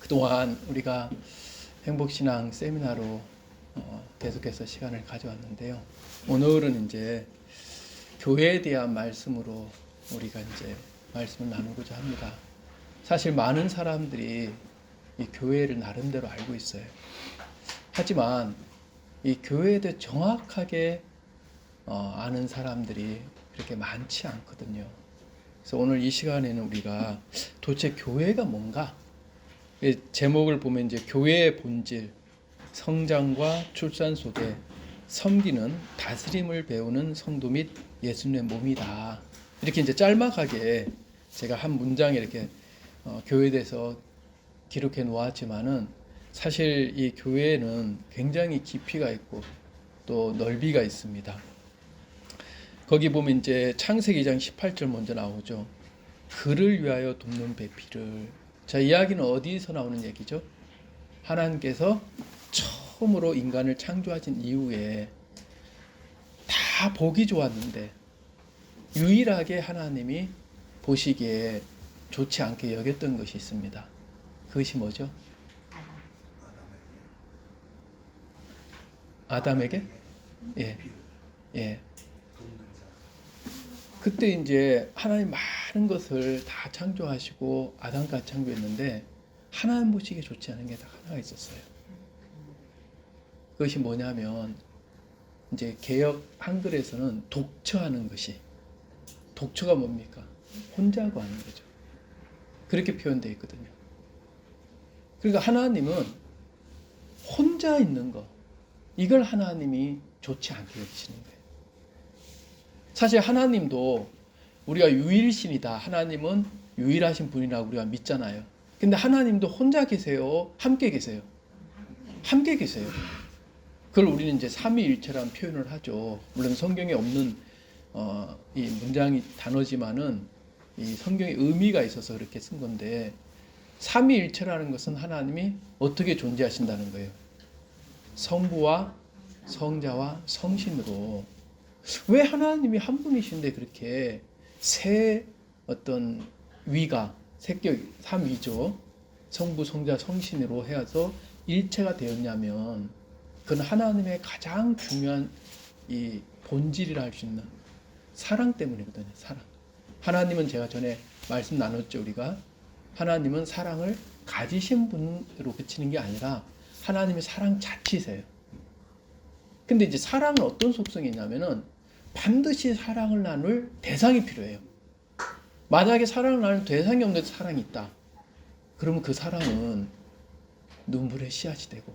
그동안 우리가 행복신앙 세미나로 계속해서 시간을 가져왔는데요. 오늘은 이제 교회에 대한 말씀으로 우리가 이제 말씀을 나누고자 합니다. 사실 많은 사람들이 이 교회를 나름대로 알고 있어요. 하지만 이 교회에 대해 정확하게 아는 사람들이 그렇게 많지 않거든요. 그래서 오늘 이 시간에는 우리가 도대체 교회가 뭔가, 제목을 보면 이제 교회의 본질, 성장과 출산 속에 섬기는 다스림을 배우는 성도 및 예수님의 몸이다. 이렇게 이제 짤막하게 제가 한 문장에 이렇게 교회에 대해서 기록해 놓았지만은 사실 이 교회에는 굉장히 깊이가 있고 또 넓이가 있습니다. 거기 보면 이제 창세기 2장 18절 먼저 나오죠. 그를 위하여 돕는 배필을. 자, 이야기는 어디서 나오는 얘기죠? 하나님께서 처음으로 인간을 창조하신 이후에 다 보기 좋았는데 유일하게 하나님이 보시기에 좋지 않게 여겼던 것이 있습니다. 그것이 뭐죠? 아담에게? 예. 예. 그때 이제 하나님 많은 것을 다 창조하시고 아담까지 창조했는데 하나님 보시기에 좋지 않은 게 딱 하나가 있었어요. 그것이 뭐냐면 이제 개역 한글에서는 독처하는 것이, 독처가 뭡니까? 혼자고 하는 거죠. 그렇게 표현되어 있거든요. 그러니까 하나님은 혼자 있는 거, 이걸 하나님이 좋지 않게 여기시는 거예요. 사실 하나님도 우리가 유일신이다, 하나님은 유일하신 분이라고 우리가 믿잖아요. 근데 하나님도 혼자 계세요? 함께 계세요? 함께 계세요. 그걸 우리는 이제 삼위일체라는 표현을 하죠. 물론 성경에 없는 이 문장이 단어지만은 이 성경에 의미가 있어서 그렇게 쓴 건데, 삼위일체라는 것은 하나님이 어떻게 존재하신다는 거예요. 성부와 성자와 성신으로. 왜 하나님이 한 분이신데 그렇게 세 어떤 위가, 세격, 삼위죠. 성부, 성자, 성신으로 해서 일체가 되었냐면 그건 하나님의 가장 중요한 이 본질이라 할 수 있는 사랑 때문이거든요. 사랑. 하나님은 제가 전에 말씀 나눴죠. 우리가 하나님은 사랑을 가지신 분으로 그치는 게 아니라 하나님의 사랑 자체세요. 근데 이제 사랑은 어떤 속성이 있냐면은 반드시 사랑을 나눌 대상이 필요해요. 만약에 사랑을 나눌 대상이 없는데 사랑이 있다. 그러면 그 사랑은 눈물의 씨앗이 되고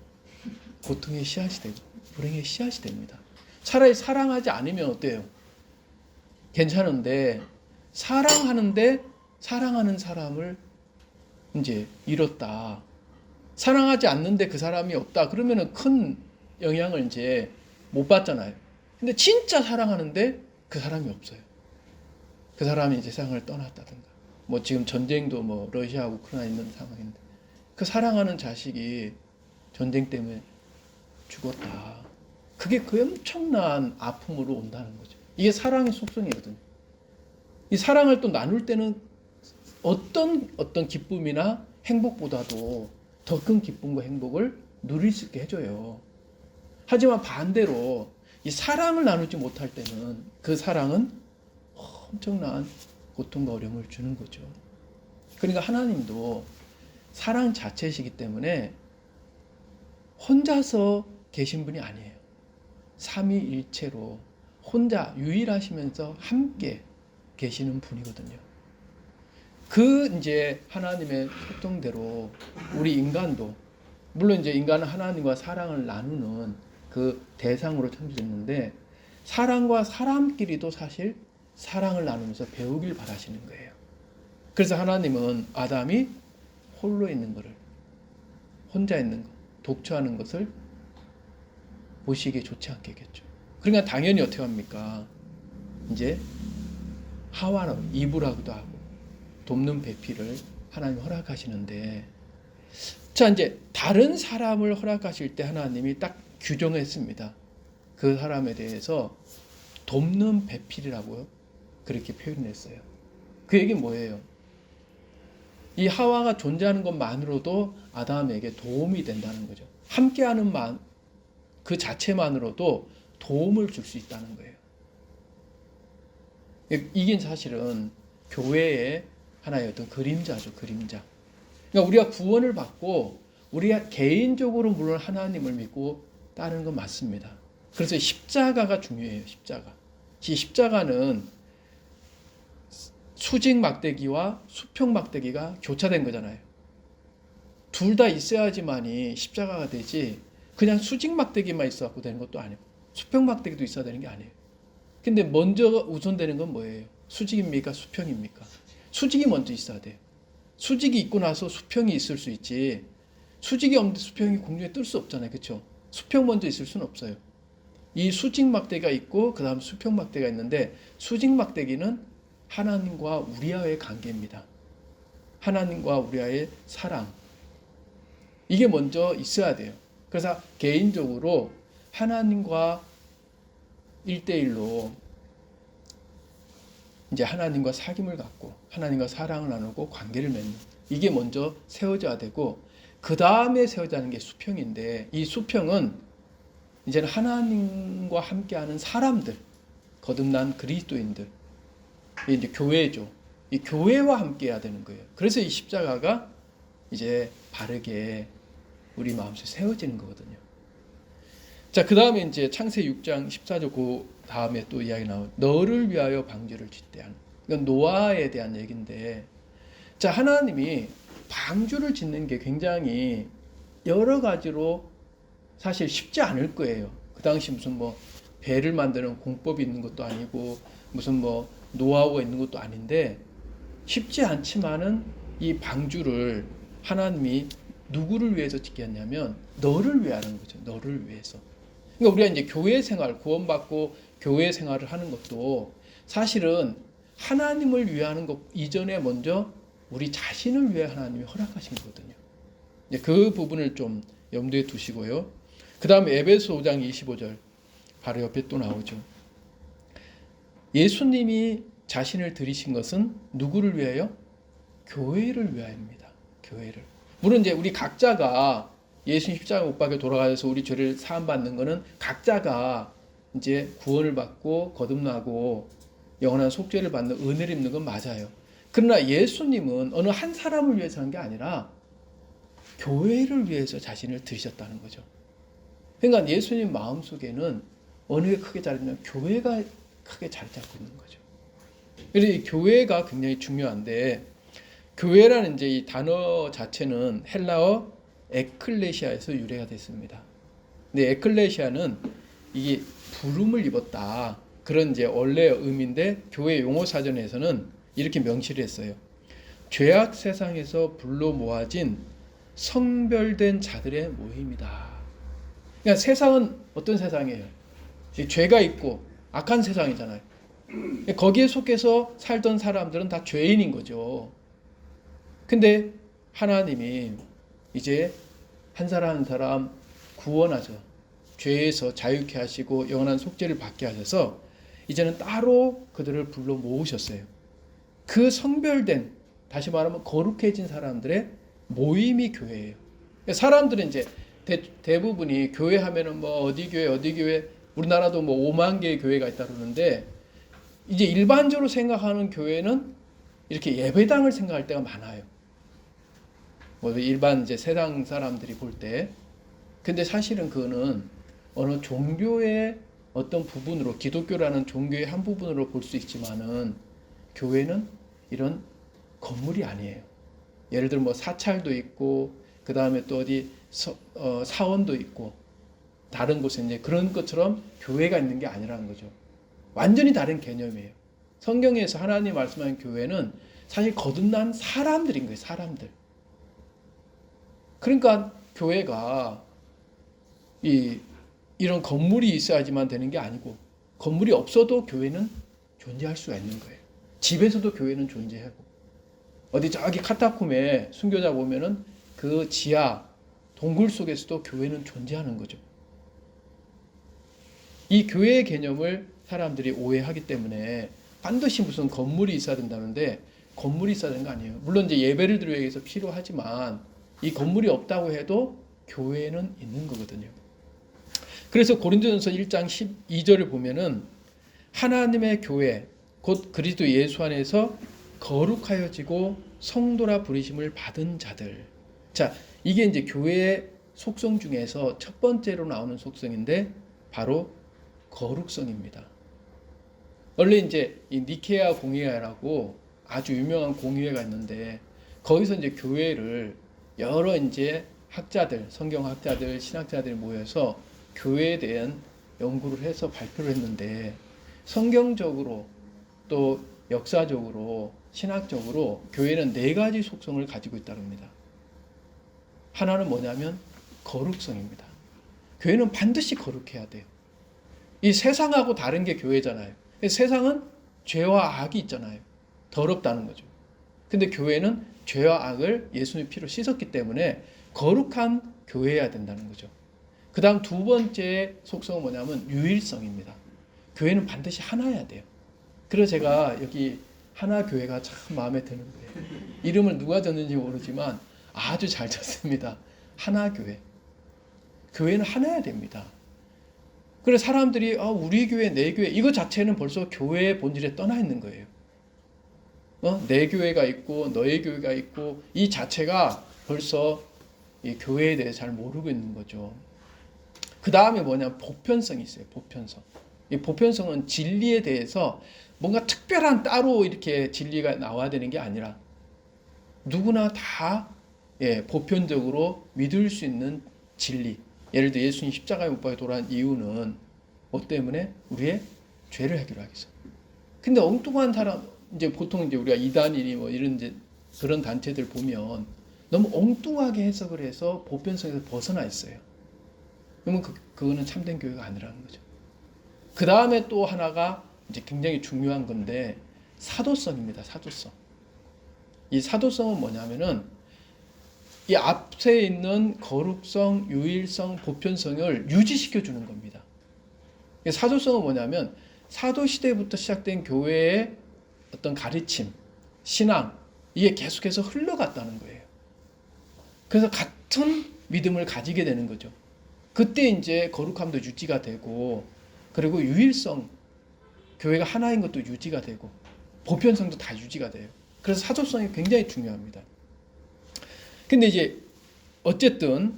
고통의 씨앗이 되고 불행의 씨앗이 됩니다. 차라리 사랑하지 않으면 어때요? 괜찮은데 사랑하는데 사랑하는 사람을 이제 잃었다. 사랑하지 않는데 그 사람이 없다. 그러면은 큰 영향을 이제 못 받잖아요. 근데 진짜 사랑하는데 그 사람이 없어요. 그 사람이 이제 세상을 떠났다든가. 뭐 지금 전쟁도 뭐 러시아하고 우크라이나 있는 상황인데 그 사랑하는 자식이 전쟁 때문에 죽었다. 그게 그 엄청난 아픔으로 온다는 거죠. 이게 사랑의 속성이거든요. 이 사랑을 또 나눌 때는 어떤 기쁨이나 행복보다도 더 큰 기쁨과 행복을 누릴 수 있게 해줘요. 하지만 반대로 이 사랑을 나누지 못할 때는 그 사랑은 엄청난 고통과 어려움을 주는 거죠. 그러니까 하나님도 사랑 자체이시기 때문에 혼자서 계신 분이 아니에요. 삼위일체로 혼자 유일하시면서 함께 계시는 분이거든요. 그 이제 하나님의 소통대로 우리 인간도, 물론 이제 인간은 하나님과 사랑을 나누는 그 대상으로 창조됐는데 사람과 사람끼리도 사실 사랑을 나누면서 배우길 바라시는 거예요. 그래서 하나님은 아담이 홀로 있는 것을, 혼자 있는 것, 독처하는 것을 보시기에 좋지 않겠죠. 그러니까 당연히 어떻게 합니까? 이제 하와로 이브라고도 하고 돕는 배필을 하나님 허락하시는데, 자 이제 다른 사람을 허락하실 때 하나님이 딱 규정했습니다. 그 사람에 대해서 돕는 배필이라고 그렇게 표현했어요. 그 얘기는 뭐예요? 이 하와가 존재하는 것만으로도 아담에게 도움이 된다는 거죠. 함께하는 그 자체만으로도 도움을 줄 수 있다는 거예요. 이게 사실은 교회의 하나의 어떤 그림자죠, 그림자. 그러니까 우리가 구원을 받고 우리가 개인적으로 물론 하나님을 믿고 따르는 건 맞습니다. 그래서 십자가가 중요해요, 십자가. 이 십자가는 수직 막대기와 수평 막대기가 교차된 거잖아요. 둘 다 있어야지만이 십자가가 되지, 그냥 수직 막대기만 있어갖고 되는 것도 아니고, 수평 막대기도 있어야 되는 게 아니에요. 근데 먼저 우선되는 건 뭐예요? 수직입니까? 수평입니까? 수직이 먼저 있어야 돼요. 수직이 있고 나서 수평이 있을 수 있지, 수직이 없는데 수평이 공중에 뜰 수 없잖아요. 그렇죠? 수평 먼저 있을 수는 없어요. 이 수직 막대기가 있고 그 다음 수평 막대기가 있는데, 수직 막대기는 하나님과 우리와의 관계입니다. 하나님과 우리와의 사랑. 이게 먼저 있어야 돼요. 그래서 개인적으로 하나님과 1대1로 이제 하나님과 사귐을 갖고 하나님과 사랑을 나누고 관계를 맺는, 이게 먼저 세워져야 되고, 그 다음에 세워져야 하는 게 수평인데, 이 수평은 이제는 하나님과 함께하는 사람들, 거듭난 그리스도인들, 이제 교회죠. 이 교회와 함께해야 되는 거예요. 그래서 이 십자가가 이제 바르게 우리 마음속에 세워지는 거거든요. 자, 그 다음에 이제 창세기 6장 14절 그 다음에 또 이야기 나오죠. 너를 위하여 방주를 짓되 하는. 이건 노아에 대한 얘기인데, 자, 하나님이 방주를 짓는 게 굉장히 여러 가지로 사실 쉽지 않을 거예요. 그 당시 무슨 뭐 배를 만드는 공법이 있는 것도 아니고 무슨 뭐 노하우가 있는 것도 아닌데, 쉽지 않지만은 이 방주를 하나님이 누구를 위해서 짓게 했냐면 너를 위하는 거죠. 너를 위해서. 그러니까 우리가 이제 교회 생활, 구원받고 교회 생활을 하는 것도 사실은 하나님을 위하는 것 이전에 먼저 우리 자신을 위해 하나님이 허락하신 거거든요. 그 부분을 좀 염두에 두시고요. 그 다음에 에베소 5장 25절 바로 옆에 또 나오죠. 예수님이 자신을 들이신 것은 누구를 위하여? 교회를 위하여입니다. 교회를. 물론 이제 우리 각자가 예수님 십자가 못 박혀 돌아가셔서 우리 죄를 사함 받는 거는 각자가 이제 구원을 받고 거듭나고 영원한 속죄를 받는 은혜를 입는 건 맞아요. 그러나 예수님은 어느 한 사람을 위해서 한 게 아니라 교회를 위해서 자신을 들이셨다는 거죠. 그러니까 예수님 마음속에는 어느 게 크게 자리 잡냐면 교회가 크게 자리 잡고 있는 거죠. 그래서 이 교회가 굉장히 중요한데, 교회라는 이제 이 단어 자체는 헬라어 에클레시아에서 유래가 됐습니다. 근데 에클레시아는 이게 부름을 입었다, 그런 이제 원래 의미인데, 교회 용어 사전에서는 이렇게 명시를 했어요. 죄악 세상에서 불러 모아진 성별된 자들의 모임이다. 그러니까 세상은 어떤 세상이에요? 죄가 있고 악한 세상이잖아요. 거기에 속해서 살던 사람들은 다 죄인인 거죠. 근데 하나님이 이제 한 사람 한 사람 구원하셔, 죄에서 자유케 하시고 영원한 속죄를 받게 하셔서 이제는 따로 그들을 불러 모으셨어요. 그 성별된, 다시 말하면 거룩해진 사람들의 모임이 교회예요. 사람들은 이제 대부분이 교회 하면은 뭐 어디 교회, 우리나라도 뭐 5만 개의 교회가 있다 그러는데, 이제 일반적으로 생각하는 교회는 이렇게 예배당을 생각할 때가 많아요. 뭐 일반 이제 세상 사람들이 볼 때. 근데 사실은 그거는 어느 종교의 어떤 부분으로, 기독교라는 종교의 한 부분으로 볼 수 있지만은 교회는 이런 건물이 아니에요. 예를 들어 뭐 사찰도 있고 그 다음에 또 어디 사원도 있고 다른 곳에 이제 그런 것처럼 교회가 있는 게 아니라는 거죠. 완전히 다른 개념이에요. 성경에서 하나님 말씀하는 교회는 사실 거듭난 사람들인 거예요. 사람들. 그러니까 교회가 이런 건물이 있어야지만 되는 게 아니고, 건물이 없어도 교회는 존재할 수가 있는 거예요. 집에서도 교회는 존재하고, 어디 저기 카타콤에 순교자 보면은 그 지하 동굴 속에서도 교회는 존재하는 거죠. 이 교회의 개념을 사람들이 오해하기 때문에 반드시 무슨 건물이 있어야 된다는데, 건물이 있어야 되는 거 아니에요. 물론 이제 예배를 드리기 위해서 필요하지만 이 건물이 없다고 해도 교회는 있는 거거든요. 그래서 고린도전서 1장 12절을 보면은 하나님의 교회 곧 그리스도 예수 안에서 거룩하여지고 성도라 부르심을 받은 자들. 자, 이게 이제 교회의 속성 중에서 첫 번째로 나오는 속성인데 바로 거룩성입니다. 원래 이제 이 니케아 공의회라고 아주 유명한 공의회가 있는데 거기서 이제 교회를 여러 이제 학자들, 성경학자들, 신학자들이 모여서 교회에 대한 연구를 해서 발표를 했는데 성경적으로 또 역사적으로 신학적으로 교회는 4가지 속성을 가지고 있다고 합니다. 하나는 뭐냐면 거룩성입니다. 교회는 반드시 거룩해야 돼요. 이 세상하고 다른 게 교회잖아요. 세상은 죄와 악이 있잖아요. 더럽다는 거죠. 근데 교회는 죄와 악을 예수님의 피로 씻었기 때문에 거룩한 교회여야 된다는 거죠. 그 다음 두 번째 속성은 뭐냐면 유일성입니다. 교회는 반드시 하나여야 돼요. 그래서 제가 여기 하나교회가 참 마음에 드는 거예요. 이름을 누가 졌는지 모르지만 아주 잘 졌습니다. 하나교회. 교회는 하나여야 됩니다. 그래서 사람들이 우리 교회, 내 교회 이거 자체는 벌써 교회의 본질에 떠나 있는 거예요. 내 교회가 있고 너의 교회가 있고 이 자체가 벌써 이 교회에 대해 잘 모르고 있는 거죠. 그 다음에 뭐냐 보편성이 있어요. 보편성. 이 보편성은 진리에 대해서 뭔가 특별한 따로 이렇게 진리가 나와야 되는 게 아니라 누구나 다 보편적으로 믿을 수 있는 진리. 예를 들어 예수님 십자가에 못 박혀 돌아간 이유는 뭐 때문에? 우리의 죄를 해결하기 위해서. 근데 엉뚱한 사람 이제 보통 이제 우리가 이단이니 뭐 이런 이제 그런 단체들 보면 너무 엉뚱하게 해석을 해서 보편성에서 벗어나 있어요. 그러면 그거는 참된 교회가 아니라는 거죠. 그 다음에 또 하나가 이제 굉장히 중요한 건데 사도성입니다. 사도성. 이 사도성은 뭐냐면은 이 앞에 있는 거룩성, 유일성, 보편성을 유지시켜 주는 겁니다. 사도성은 뭐냐면 사도 시대부터 시작된 교회의 어떤 가르침, 신앙 이게 계속해서 흘러갔다는 거예요. 그래서 같은 믿음을 가지게 되는 거죠. 그때 이제 거룩함도 유지가 되고 그리고 유일성, 교회가 하나인 것도 유지가 되고 보편성도 다 유지가 돼요. 그래서 사도성이 굉장히 중요합니다. 근데 이제 어쨌든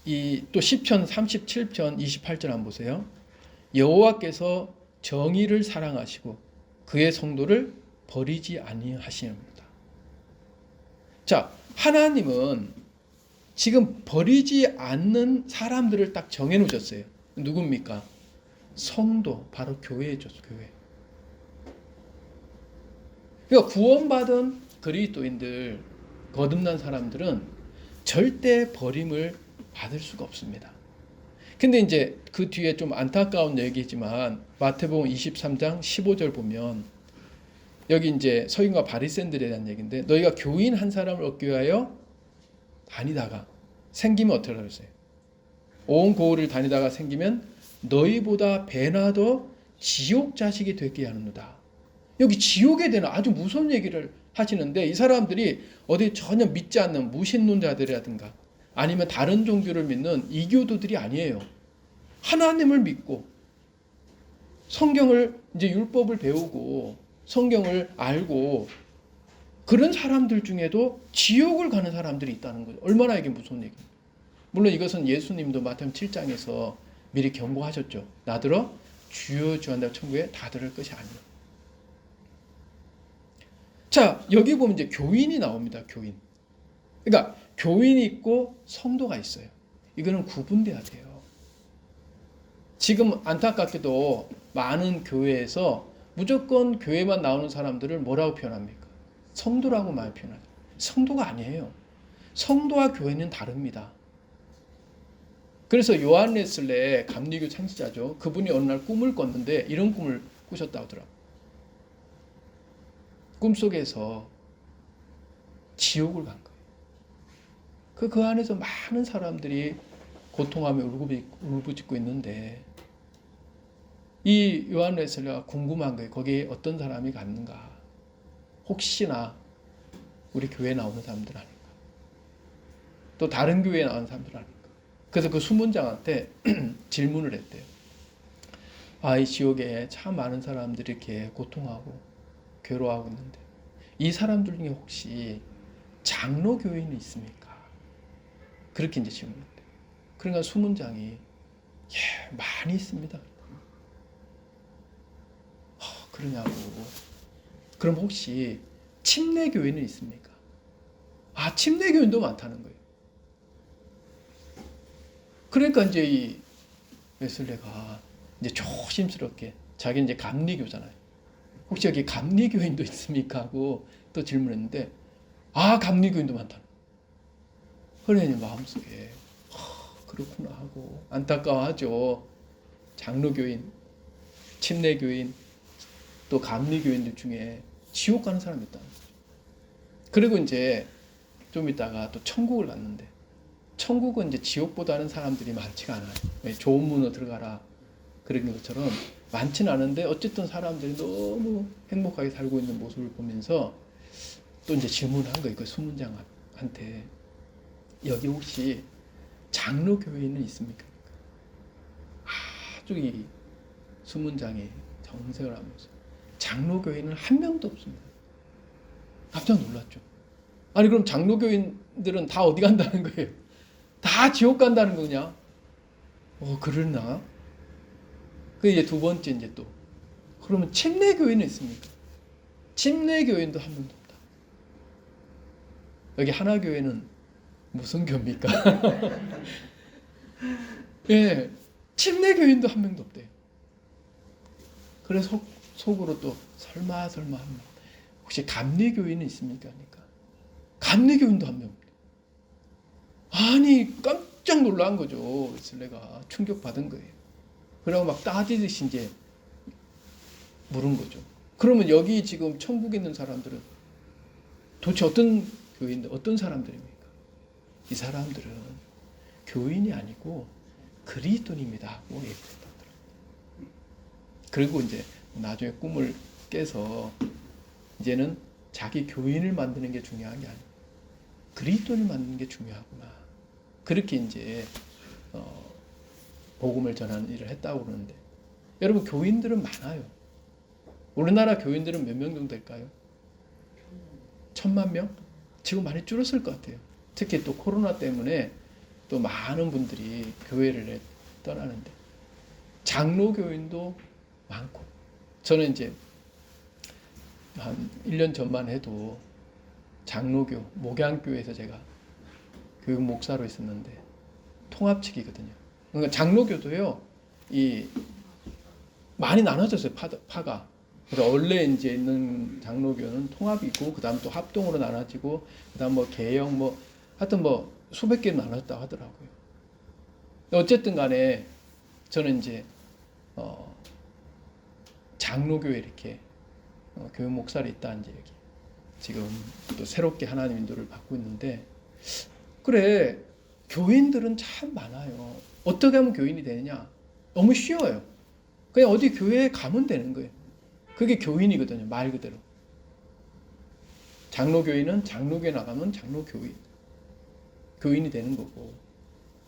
이 또 시편 37편 28절 한번 보세요. 여호와께서 정의를 사랑하시고 그의 성도를 버리지 아니하시옵니다. 자, 하나님은 지금 버리지 않는 사람들을 딱 정해 놓으셨어요. 누굽니까? 성도, 바로 교회죠, 교회. 그러니까 구원받은 그리스도인들, 거듭난 사람들은 절대 버림을 받을 수가 없습니다. 근데 이제 그 뒤에 좀 안타까운 얘기지만 마태복음 23장 15절 보면 여기 이제 서기관과 바리새인들에 대한 얘기인데 너희가 교인 한 사람을 얻기 위하여 다니다가 생기면 어떻게 하겠어요? 온 고을을 다니다가 생기면 너희보다 배나 더 지옥 자식이 되게 하는도다. 여기 지옥에 대한 아주 무서운 얘기를 하시는데 이 사람들이 어디 전혀 믿지 않는 무신론자들이라든가 아니면 다른 종교를 믿는 이교도들이 아니에요. 하나님을 믿고 성경을 이제 율법을 배우고 성경을 알고 그런 사람들 중에도 지옥을 가는 사람들이 있다는 거죠. 얼마나 이게 무서운 얘기입니까? 물론 이것은 예수님도 마태복음 7장에서 미리 경고하셨죠. 나더러 주여 주여 한다고 천국에 다 들을 것이 아니에요. 자, 여기 보면 이제 교인이 나옵니다. 교인. 그러니까 교인이 있고 성도가 있어요. 이거는 구분돼야 돼요. 지금 안타깝게도 많은 교회에서 무조건 교회만 나오는 사람들을 뭐라고 표현합니까? 성도라고 많이 표현하죠. 성도가 아니에요. 성도와 교회는 다릅니다. 그래서 요한 웨슬레 감리교 창시자죠. 그분이 어느 날 꿈을 꿨는데 이런 꿈을 꾸셨다고 하더라고요. 꿈속에서 지옥을 간 거예요. 그 안에서 많은 사람들이 고통하며 울부짖고 있는데 이 요한 웨슬레가 궁금한 거예요. 거기에 어떤 사람이 갔는가. 혹시나 우리 교회에 나오는 사람들 아닌가. 또 다른 교회에 나오는 사람들 아닌가. 그래서 그 수문장한테 질문을 했대요. 아, 이 지옥에 참 많은 사람들이 이렇게 고통하고 괴로워하고 있는데 이 사람들 중에 혹시 장로 교인이 있습니까? 그렇게 이제 질문했대요. 그러니까 수문장이 많이 있습니다. 그러냐고. 그럼 혹시 침례 교인은 있습니까? 아, 침례 교인도 많다는 거예요. 그러니까 이제 이 웨슬레가 이제 조심스럽게 자기 이제 감리교잖아요. 혹시 여기 감리교인도 있습니까? 하고 또 질문했는데 아, 감리교인도 많다. 그러니 마음속에 그렇구나 하고 안타까워하죠. 장로교인, 침례교인, 또 감리교인들 중에 지옥 가는 사람이 있다는 거죠. 그리고 이제 좀 있다가 또 천국을 갔는데 천국은 이제 지옥보다는 사람들이 많지가 않아요. 좋은 문으로 들어가라 그런 것처럼 많지는 않은데 어쨌든 사람들이 너무 행복하게 살고 있는 모습을 보면서 또 이제 질문을 한 거예요. 그 수문장한테 여기 혹시 장로 교인은 있습니까? 아주 이 수문장이 정색을 하면서 장로 교인은 한 명도 없습니다. 깜짝 놀랐죠. 아니 그럼 장로 교인들은 다 어디 간다는 거예요? 다 지옥 간다는 거냐? 그러나? 그 이제 두 번째 이제 또 그러면 침례 교인은 있습니까? 침례 교인도 한 명도 없다. 여기 하나 교회는 무슨 교입니까? 예, 침례 교인도 한 명도 없대요. 그래서 속으로 또 설마 합니다. 혹시 감리 교인은 있습니까? 하니까 감리 교인도 한 명 없대요. 아니 깜짝 놀란 거죠. 웨슬레가 충격받은 거예요. 그러고 막 따지듯이 이제 물은 거죠. 그러면 여기 지금 천국에 있는 사람들은 도대체 어떤 교인들, 어떤 사람들입니까? 이 사람들은 교인이 아니고 그리스도인입니다 하고 얘기했다더라고요. 그리고 이제 나중에 꿈을 깨서 이제는 자기 교인을 만드는 게 중요한 게 아니고 그리스도인을 만드는 게 중요하구나. 그렇게 이제 복음을 전하는 일을 했다고 그러는데 여러분 교인들은 많아요. 우리나라 교인들은 몇 명 정도 될까요? 1,000만 명? 지금 많이 줄었을 것 같아요. 특히 또 코로나 때문에 또 많은 분들이 교회를 떠나는데 장로 교인도 많고 저는 이제 한 1년 전만 해도 장로교, 목양교에서 제가 교육 목사로 있었는데 통합측이거든요. 그러니까 장로교도요, 많이 나눠졌어요, 파가. 그래서 원래 이제 있는 장로교는 통합이고, 그 다음 또 합동으로 나눠지고, 그 다음 뭐 개영, 하여튼 수백 개로 나눴다고 하더라고요. 어쨌든 간에 저는 이제, 장로교에 이렇게, 교육 목사로 있다, 이제 여기. 지금 또 새롭게 하나님 인도를 받고 있는데, 그래, 교인들은 참 많아요. 어떻게 하면 교인이 되느냐? 너무 쉬워요. 그냥 어디 교회에 가면 되는 거예요. 그게 교인이거든요. 말 그대로. 장로교인은 장로교에 나가면 장로교인. 교인이 되는 거고.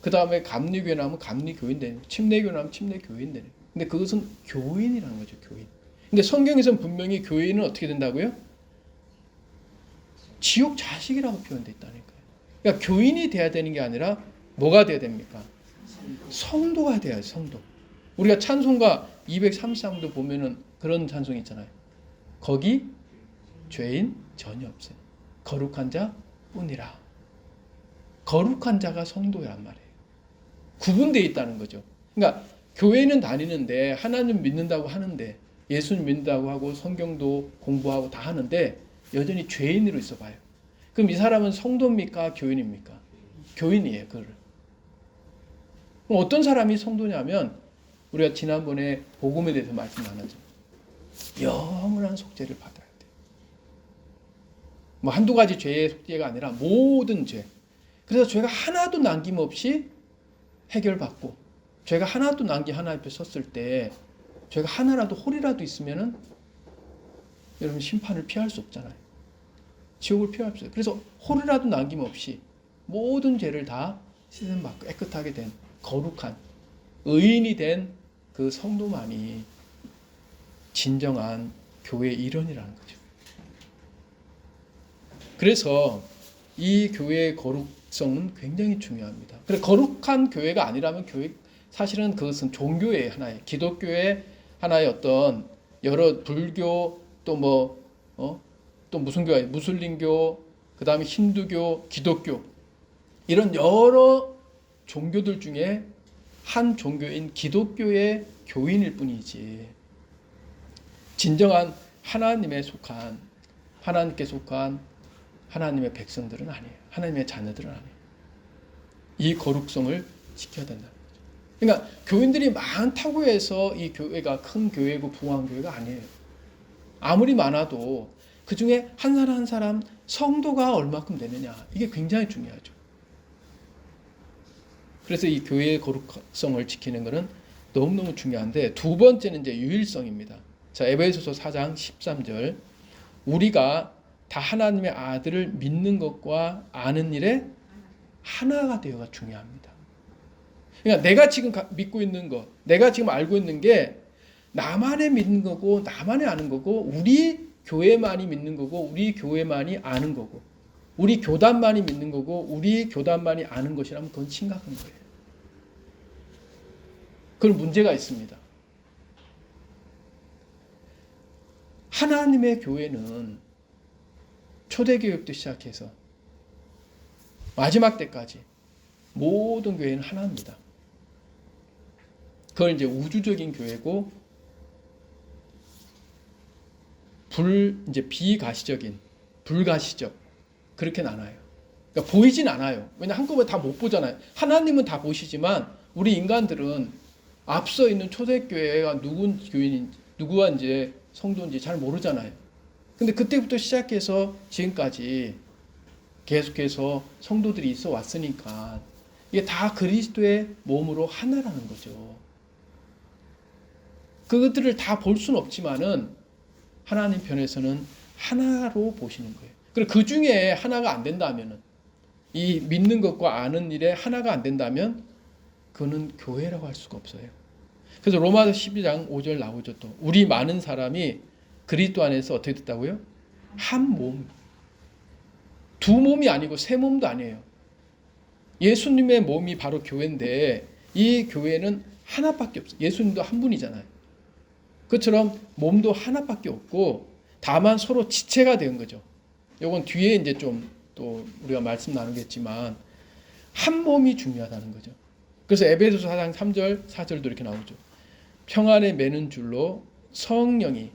그 다음에 감리교회 나오면 감리교인 되는 거고. 침례교회 나오면 침례교인 되는 거고. 근데 그것은 교인이라는 거죠. 교인. 근데 성경에서는 분명히 교인은 어떻게 된다고요? 지옥 자식이라고 표현되어 있다니까요. 그러니까 교인이 돼야 되는 게 아니라 뭐가 돼야 됩니까? 성도가 돼야죠. 성도. 우리가 찬송가 233도 보면은 그런 찬송이 있잖아요. 거기 죄인 전혀 없어요. 거룩한 자 뿐이라. 거룩한 자가 성도란 말이에요. 구분되어 있다는 거죠. 그러니까 교회는 다니는데 하나님 믿는다고 하는데 예수님 믿는다고 하고 성경도 공부하고 다 하는데 여전히 죄인으로 있어 봐요. 그럼 이 사람은 성도입니까? 교인입니까? 교인이에요. 그걸. 그럼 어떤 사람이 성도냐면 우리가 지난번에 복음에 대해서 말씀 나눴죠. 영원한 속죄를 받아야 돼요. 한두 가지 죄의 속죄가 아니라 모든 죄. 그래서 죄가 하나도 남김없이 해결받고 죄가 하나도 남기 하나님 앞에 섰을 때 죄가 하나라도 홀이라도 있으면은 여러분 심판을 피할 수 없잖아요. 지옥을 피할 수 없어요. 그래서 호루라도 남김없이 모든 죄를 다 씻음받고 깨끗하게 된 거룩한 의인이 된 그 성도만이 진정한 교회의 일원이라는 거죠. 그래서 이 교회의 거룩성은 굉장히 중요합니다. 그래 거룩한 교회가 아니라면 교회 사실은 그것은 종교의 하나의 기독교의 하나의 어떤 여러 불교 또 무슨 교회 무슬림교 그다음에 힌두교 기독교 이런 여러 종교들 중에 한 종교인 기독교의 교인일 뿐이지 진정한 하나님께 속한 하나님의 백성들은 아니에요. 하나님의 자녀들은 아니에요. 이 거룩성을 지켜야 된다는 거죠. 그러니까 교인들이 많다고 해서 이 교회가 큰 교회고 부흥한 교회가 아니에요. 아무리 많아도 그 중에 한 사람 한 사람 성도가 얼마큼 되느냐 이게 굉장히 중요하죠. 그래서 이 교회의 거룩성을 지키는 것은 너무너무 중요한데 두 번째는 이제 유일성입니다. 자, 에베소서 4장 13절 우리가 다 하나님의 아들을 믿는 것과 아는 일에 하나가 되어가 중요합니다. 그러니까 내가 지금 믿고 있는 것, 내가 지금 알고 있는 게 나만의 믿는 거고 나만의 아는 거고 우리 교회만이 믿는 거고 우리 교회만이 아는 거고 우리 교단만이 믿는 거고 우리 교단만이 아는 것이라면 그건 심각한 거예요. 그건 문제가 있습니다. 하나님의 교회는 초대교회부터 시작해서 마지막 때까지 모든 교회는 하나입니다. 그걸 이제 우주적인 교회고 이제 비가시적인 불가시적 그렇게 나눠요. 그러니까 보이진 않아요. 왜냐 한꺼번에 다 못 보잖아요. 하나님은 다 보시지만 우리 인간들은 앞서 있는 초대교회가 누군 교인인지 누구가 이제 성도인지 잘 모르잖아요. 근데 그때부터 시작해서 지금까지 계속해서 성도들이 있어 왔으니까 이게 다 그리스도의 몸으로 하나라는 거죠. 그것들을 다 볼 수는 없지만은 하나님 편에서는 하나로 보시는 거예요. 그리고 그 중에 하나가 안 된다면은 이 믿는 것과 아는 일에 하나가 안 된다면 그는 교회라고 할 수가 없어요. 그래서 로마서 12장 5절 나오죠. 또 우리 많은 사람이 그리스도 안에서 어떻게 됐다고요? 한 몸. 두 몸이 아니고 세 몸도 아니에요. 예수님의 몸이 바로 교회인데 이 교회는 하나밖에 없어요. 예수님도 한 분이잖아요. 그처럼 몸도 하나밖에 없고 다만 서로 지체가 된 거죠. 이건 뒤에 이제 좀 또 우리가 말씀 나누겠지만 한 몸이 중요하다는 거죠. 그래서 에베소서 4장 3절 4절도 이렇게 나오죠. 평안에 매는 줄로 성령이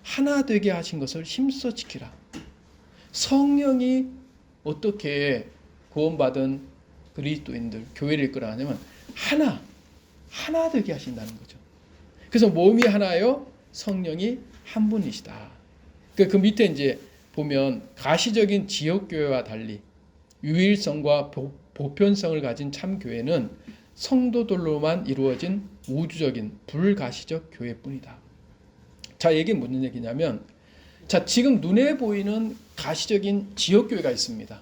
하나 되게 하신 것을 힘써 지키라. 성령이 어떻게 구원받은 그리스도인들 교회를 이끌어가냐면 하나 되게 하신다는 거죠. 그래서 몸이 하나요, 성령이 한 분이시다. 그 밑에 이제 보면 가시적인 지역교회와 달리 유일성과 보편성을 가진 참교회는 성도들로만 이루어진 우주적인 불가시적 교회뿐이다. 자, 이게 무슨 얘기냐면 자, 지금 눈에 보이는 가시적인 지역교회가 있습니다.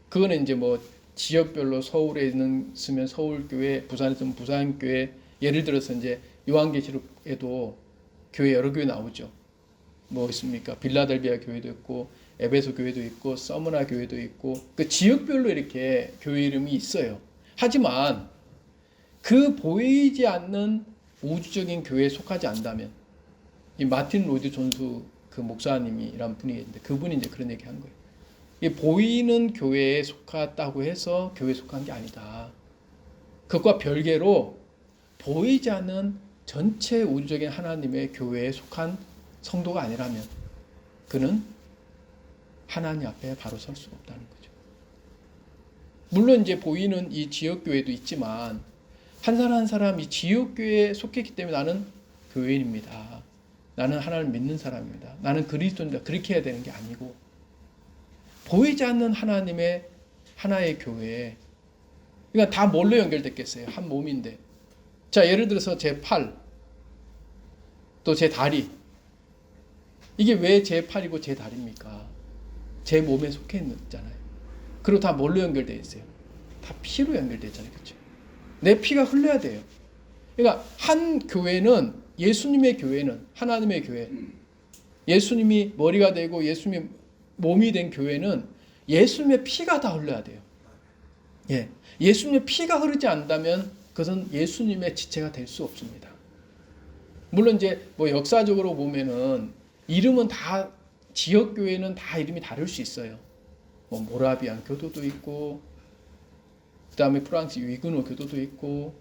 그거는 이제 뭐 지역별로 서울에 있으면 서울교회, 부산에 있으면 부산교회, 예를 들어서 이제 요한계시록에도 교회 여러 교회 나오죠. 뭐 있습니까? 빌라델비아 교회도 있고 에베소 교회도 있고 서머나 교회도 있고 그 지역별로 이렇게 교회 이름이 있어요. 하지만 그 보이지 않는 우주적인 교회에 속하지 않다면 이 마틴 로이드 존스 그 목사님이란 분이 있는데 그분이 이제 그런 얘기 한 거예요. 이 보이는 교회에 속했다고 해서 교회에 속한 게 아니다. 그것과 별개로 보이지 않는 전체 우주적인 하나님의 교회에 속한 성도가 아니라면 그는 하나님 앞에 바로 설 수가 없다는 거죠. 물론 이제 보이는 이 지역교회도 있지만 한 사람 한 사람 이 지역교회에 속했기 때문에 나는 교회인입니다. 나는 하나님을 믿는 사람입니다. 나는 그리스도입니다. 그렇게 해야 되는 게 아니고 보이지 않는 하나님의 하나의 교회 그러니까 다 뭘로 연결됐겠어요? 한 몸인데 자 예를 들어서 제 팔 또 제 다리 이게 왜 제 팔이고 제 다리입니까? 제 몸에 속해 있잖아요. 그리고 다 뭘로 연결되어 있어요? 다 피로 연결되어 있잖아요. 그렇죠? 내 피가 흘러야 돼요. 그러니까 한 교회는, 예수님의 교회는, 하나님의 교회, 예수님이 머리가 되고 예수님이 몸이 된 교회는 예수님의 피가 다 흘러야 돼요. 예, 예수님의 피가 흐르지 않는다면 그것은 예수님의 지체가 될 수 없습니다. 물론 이제 뭐 역사적으로 보면은 이름은 다, 지역 교회는 다 이름이 다를 수 있어요. 뭐 모라비안 교도도 있고, 그 다음에 프랑스 위그노 교도도 있고,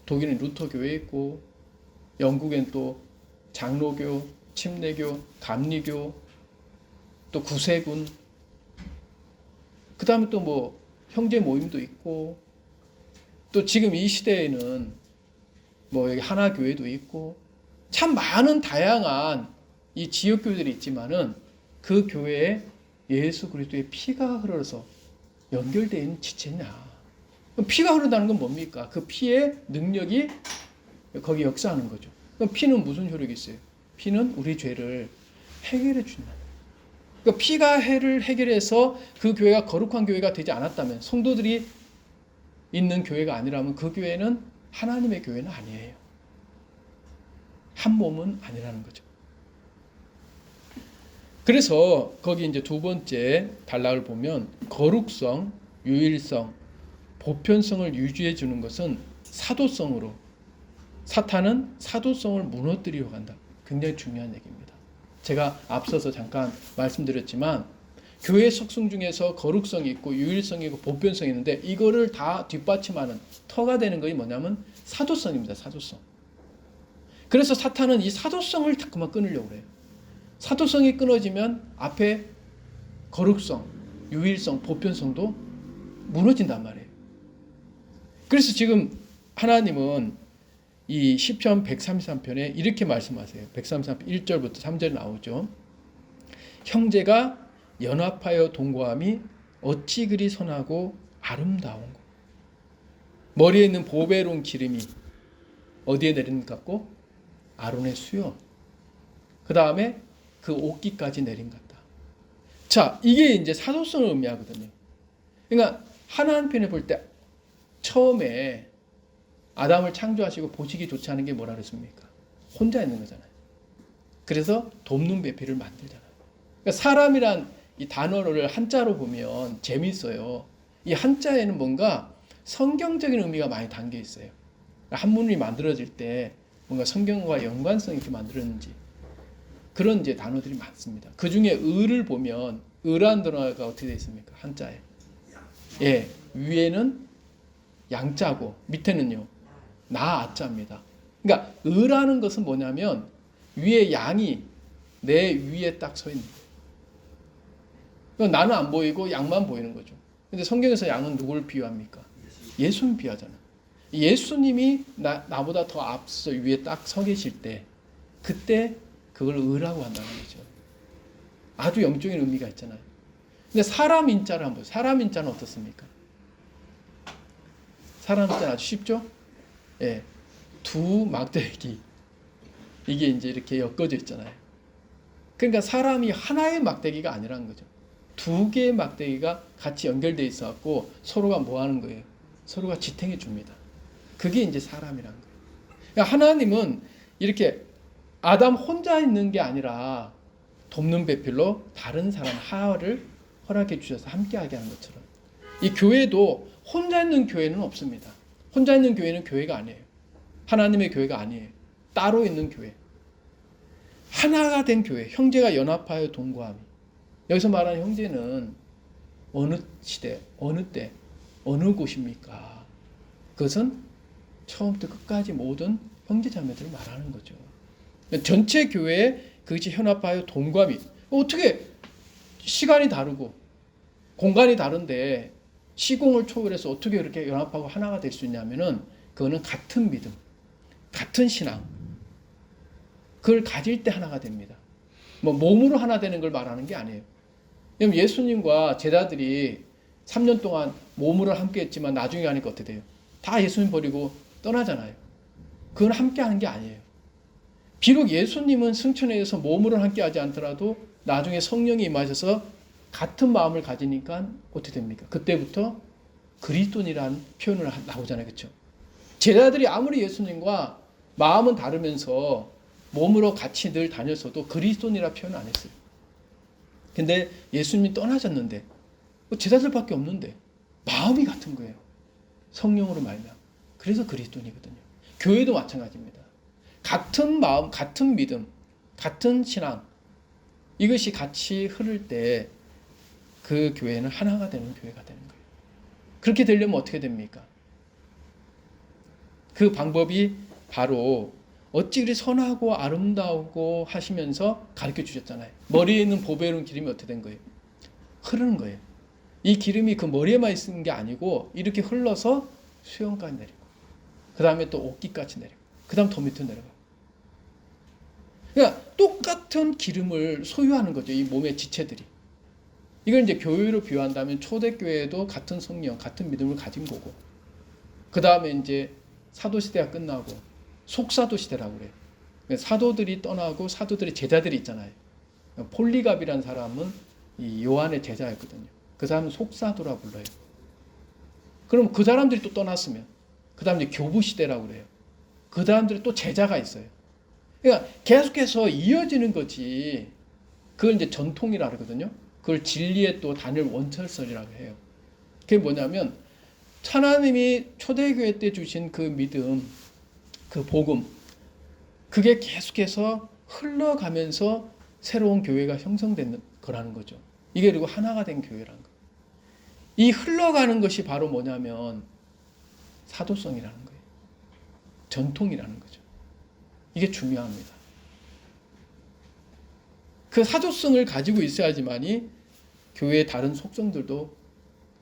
독일은 루터 교회 있고, 영국엔 또 장로교, 침례교, 감리교, 또 구세군, 그 다음에 또 뭐 형제 모임도 있고, 또 지금 이 시대에는 뭐 여기 하나교회도 있고, 참 많은 다양한 이 지역교회들이 있지만은 그 교회에 예수 그리스도의 피가 흘러서 연결되어 있는 지체냐. 그럼 피가 흐른다는 건 뭡니까? 그 피의 능력이 거기 역사하는 거죠. 그럼 피는 무슨 효력이 있어요? 피는 우리 죄를 해결해 준다. 그러니까 피가 해를 해결해서 그 교회가 거룩한 교회가 되지 않았다면, 성도들이 있는 교회가 아니라면 그 교회는 하나님의 교회는 아니에요. 한 몸은 아니라는 거죠. 그래서 거기 이제 두 번째 단락을 보면 거룩성, 유일성, 보편성을 유지해 주는 것은 사도성으로, 사탄은 사도성을 무너뜨리려고 한다. 굉장히 중요한 얘기입니다. 제가 앞서서 잠깐 말씀드렸지만 교회 속성 중에서 거룩성이 있고 유일성이 있고 보편성이 있는데 이거를 다 뒷받침하는 터가 되는 것이 뭐냐면 사도성입니다. 사도성. 그래서 사탄은 이 사도성을 자꾸만 끊으려고 해요. 사도성이 끊어지면 앞에 거룩성, 유일성, 보편성도 무너진단 말이에요. 그래서 지금 하나님은 이 시편 133편에 이렇게 말씀하세요. 133편 1절부터 3절 나오죠. 형제가 연합하여 동거함이 어찌 그리 선하고 아름다운고. 머리에 있는 보배로운 기름이 어디에 내린 것 같고? 아론의 수염. 그 다음에 그 옷깃까지 내린 것 같다. 자, 이게 이제 사도성을 의미하거든요. 그러니까 하나님 편에 볼 때 처음에 아담을 창조하시고 보시기 좋지 않은 게 뭐라 그랬습니까? 혼자 있는 거잖아요. 그래서 돕는 배필을 만들잖아요. 그러니까 사람이란 이 단어를 한자로 보면 재밌어요. 이 한자에는 뭔가 성경적인 의미가 많이 담겨 있어요. 한문이 만들어질 때 뭔가 성경과 연관성 있게 만들었는지 그런 이제 단어들이 많습니다. 그 중에 의를 보면 의라는 단어가 어떻게 되어 있습니까? 한자에. 예, 위에는 양자고 밑에는요 나아자입니다. 그러니까 의라는 것은 뭐냐면 위에 양이 내 위에 딱 서 있는 거예요. 나는 안 보이고 양만 보이는 거죠. 근데 성경에서 양은 누굴 비유합니까? 예수님 비유하잖아요. 예수님이 나보다 더 앞서 위에 딱 서 계실 때 그때 그걸 의라고 한다는 거죠. 아주 영적인 의미가 있잖아요. 근데 사람 인자를 한번 보세요. 사람 인자는 어떻습니까? 사람 인자는 아주 쉽죠? 예, 두 막대기 이게 이제 이렇게 엮어져 있잖아요. 그러니까 사람이 하나의 막대기가 아니라는 거죠. 두 개의 막대기가 같이 연결되어 있어 갖고 서로가 뭐 하는 거예요? 서로가 지탱해 줍니다. 그게 이제 사람이라는 거예요. 그러니까 하나님은 이렇게 아담 혼자 있는 게 아니라 돕는 배필로 다른 사람 하와를 허락해 주셔서 함께하게 하는 것처럼 이 교회도 혼자 있는 교회는 없습니다. 혼자 있는 교회는 교회가 아니에요. 하나님의 교회가 아니에요. 따로 있는 교회. 하나가 된 교회, 형제가 연합하여 동거함이. 여기서 말하는 형제는 어느 시대, 어느 때, 어느 곳입니까? 그것은 처음부터 끝까지 모든 형제자매들을 말하는 거죠. 전체 교회에 그것이 연합하여 동거함이. 어떻게 시간이 다르고 공간이 다른데 시공을 초월해서 어떻게 이렇게 연합하고 하나가 될 수 있냐면은 그거는 같은 믿음, 같은 신앙, 그걸 가질 때 하나가 됩니다. 뭐 몸으로 하나 되는 걸 말하는 게 아니에요. 왜냐면 예수님과 제자들이 3년 동안 몸으로 함께 했지만 나중에 가니까 어떻게 돼요? 다 예수님 버리고 떠나잖아요. 그건 함께 하는 게 아니에요. 비록 예수님은 승천에 의해서 몸으로 함께 하지 않더라도 나중에 성령이 임하셔서 같은 마음을 가지니까 어떻게 됩니까? 그때부터 그리스도인이라는 표현을 나오잖아요. 그렇죠? 제자들이 아무리 예수님과 마음은 다르면서 몸으로 같이 늘 다녔어도 그리스도인이라 표현 안 했어요. 근데 예수님이 떠나셨는데 제자들밖에 없는데 마음이 같은 거예요. 성령으로 말미암아. 그래서 그리스도인이거든요. 교회도 마찬가지입니다. 같은 마음, 같은 믿음, 같은 신앙 이것이 같이 흐를 때 그 교회는 하나가 되는 교회가 되는 거예요. 그렇게 되려면 어떻게 됩니까? 그 방법이 바로 어찌 그리 선하고 아름다우고 하시면서 가르쳐 주셨잖아요. 머리에 있는 보배로운 기름이 어떻게 된 거예요? 흐르는 거예요. 이 기름이 그 머리에만 있는 게 아니고 이렇게 흘러서 수영까지 내리고 그 다음에 또 옷깃까지 내리고 그 다음 더 밑으로 내려가고 그러니까 똑같은 기름을 소유하는 거죠. 이 몸의 지체들이. 이걸 이제 교회로 비유한다면 초대교회도 같은 성령, 같은 믿음을 가진 거고 그 다음에 이제 사도시대가 끝나고 속사도 시대라고 그래요. 사도들이 떠나고 사도들의 제자들이 있잖아요. 폴리갑이라는 사람은 이 요한의 제자였거든요. 그 사람은 속사도라 불러요. 그럼 그 사람들이 또 떠났으면 그 다음 이제 교부 시대라고 그래요. 그 사람들이 또 제자가 있어요. 그러니까 계속해서 이어지는 거지. 그걸 이제 전통이라 그러거든요. 그걸 진리의 또 단일 원철설이라고 해요. 그게 뭐냐면 하나님이 초대교회 때 주신 그 믿음, 그 복음, 그게 계속해서 흘러가면서 새로운 교회가 형성된 거라는 거죠. 이게 그리고 하나가 된 교회라는 거. 이 흘러가는 것이 바로 뭐냐면 사도성이라는 거예요. 전통이라는 거죠. 이게 중요합니다. 그 사도성을 가지고 있어야지만이 교회의 다른 속성들도